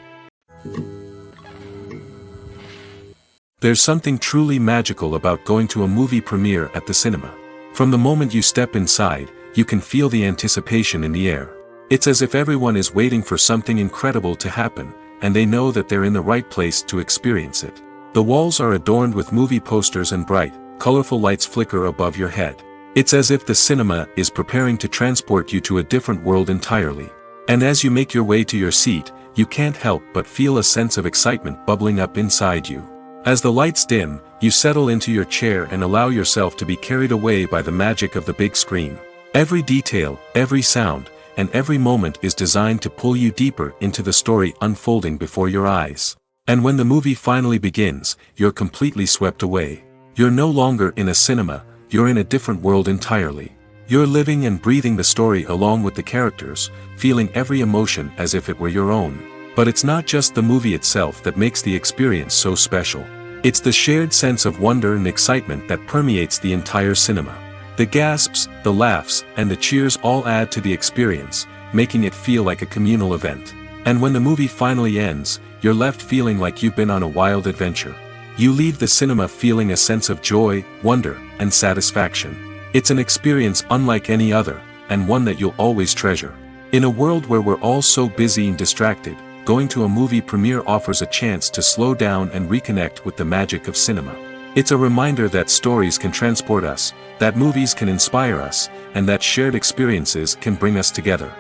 A: There's something truly magical about going to a movie premiere at the cinema. From the moment you step inside, you can feel the anticipation in the air. It's as if everyone is waiting for something incredible to happen, and they know that they're in the right place to experience it. The walls are adorned with movie posters and bright, colorful lights flicker above your head. It's as if the cinema is preparing to transport you to a different world entirely. And as you make your way to your seat, you can't help but feel a sense of excitement bubbling up inside you. As the lights dim, you settle into your chair and allow yourself to be carried away by the magic of the big screen. Every detail, every sound, and every moment is designed to pull you deeper into the story unfolding before your eyes. And when the movie finally begins, you're completely swept away. You're no longer in a cinema, you're in a different world entirely. You're living and breathing the story along with the characters, feeling every emotion as if it were your own. But it's not just the movie itself that makes the experience so special. It's the shared sense of wonder and excitement that permeates the entire cinema. The gasps, the laughs, and the cheers all add to the experience, making it feel like a communal event. And when the movie finally ends, you're left feeling like you've been on a wild adventure. You leave the cinema feeling a sense of joy, wonder, and satisfaction. It's an experience unlike any other, and one that you'll always treasure. In a world where we're all so busy and distracted, going to a movie premiere offers a chance to slow down and reconnect with the magic of cinema. It's a reminder that stories can transport us, that movies can inspire us, and that shared experiences can bring us together.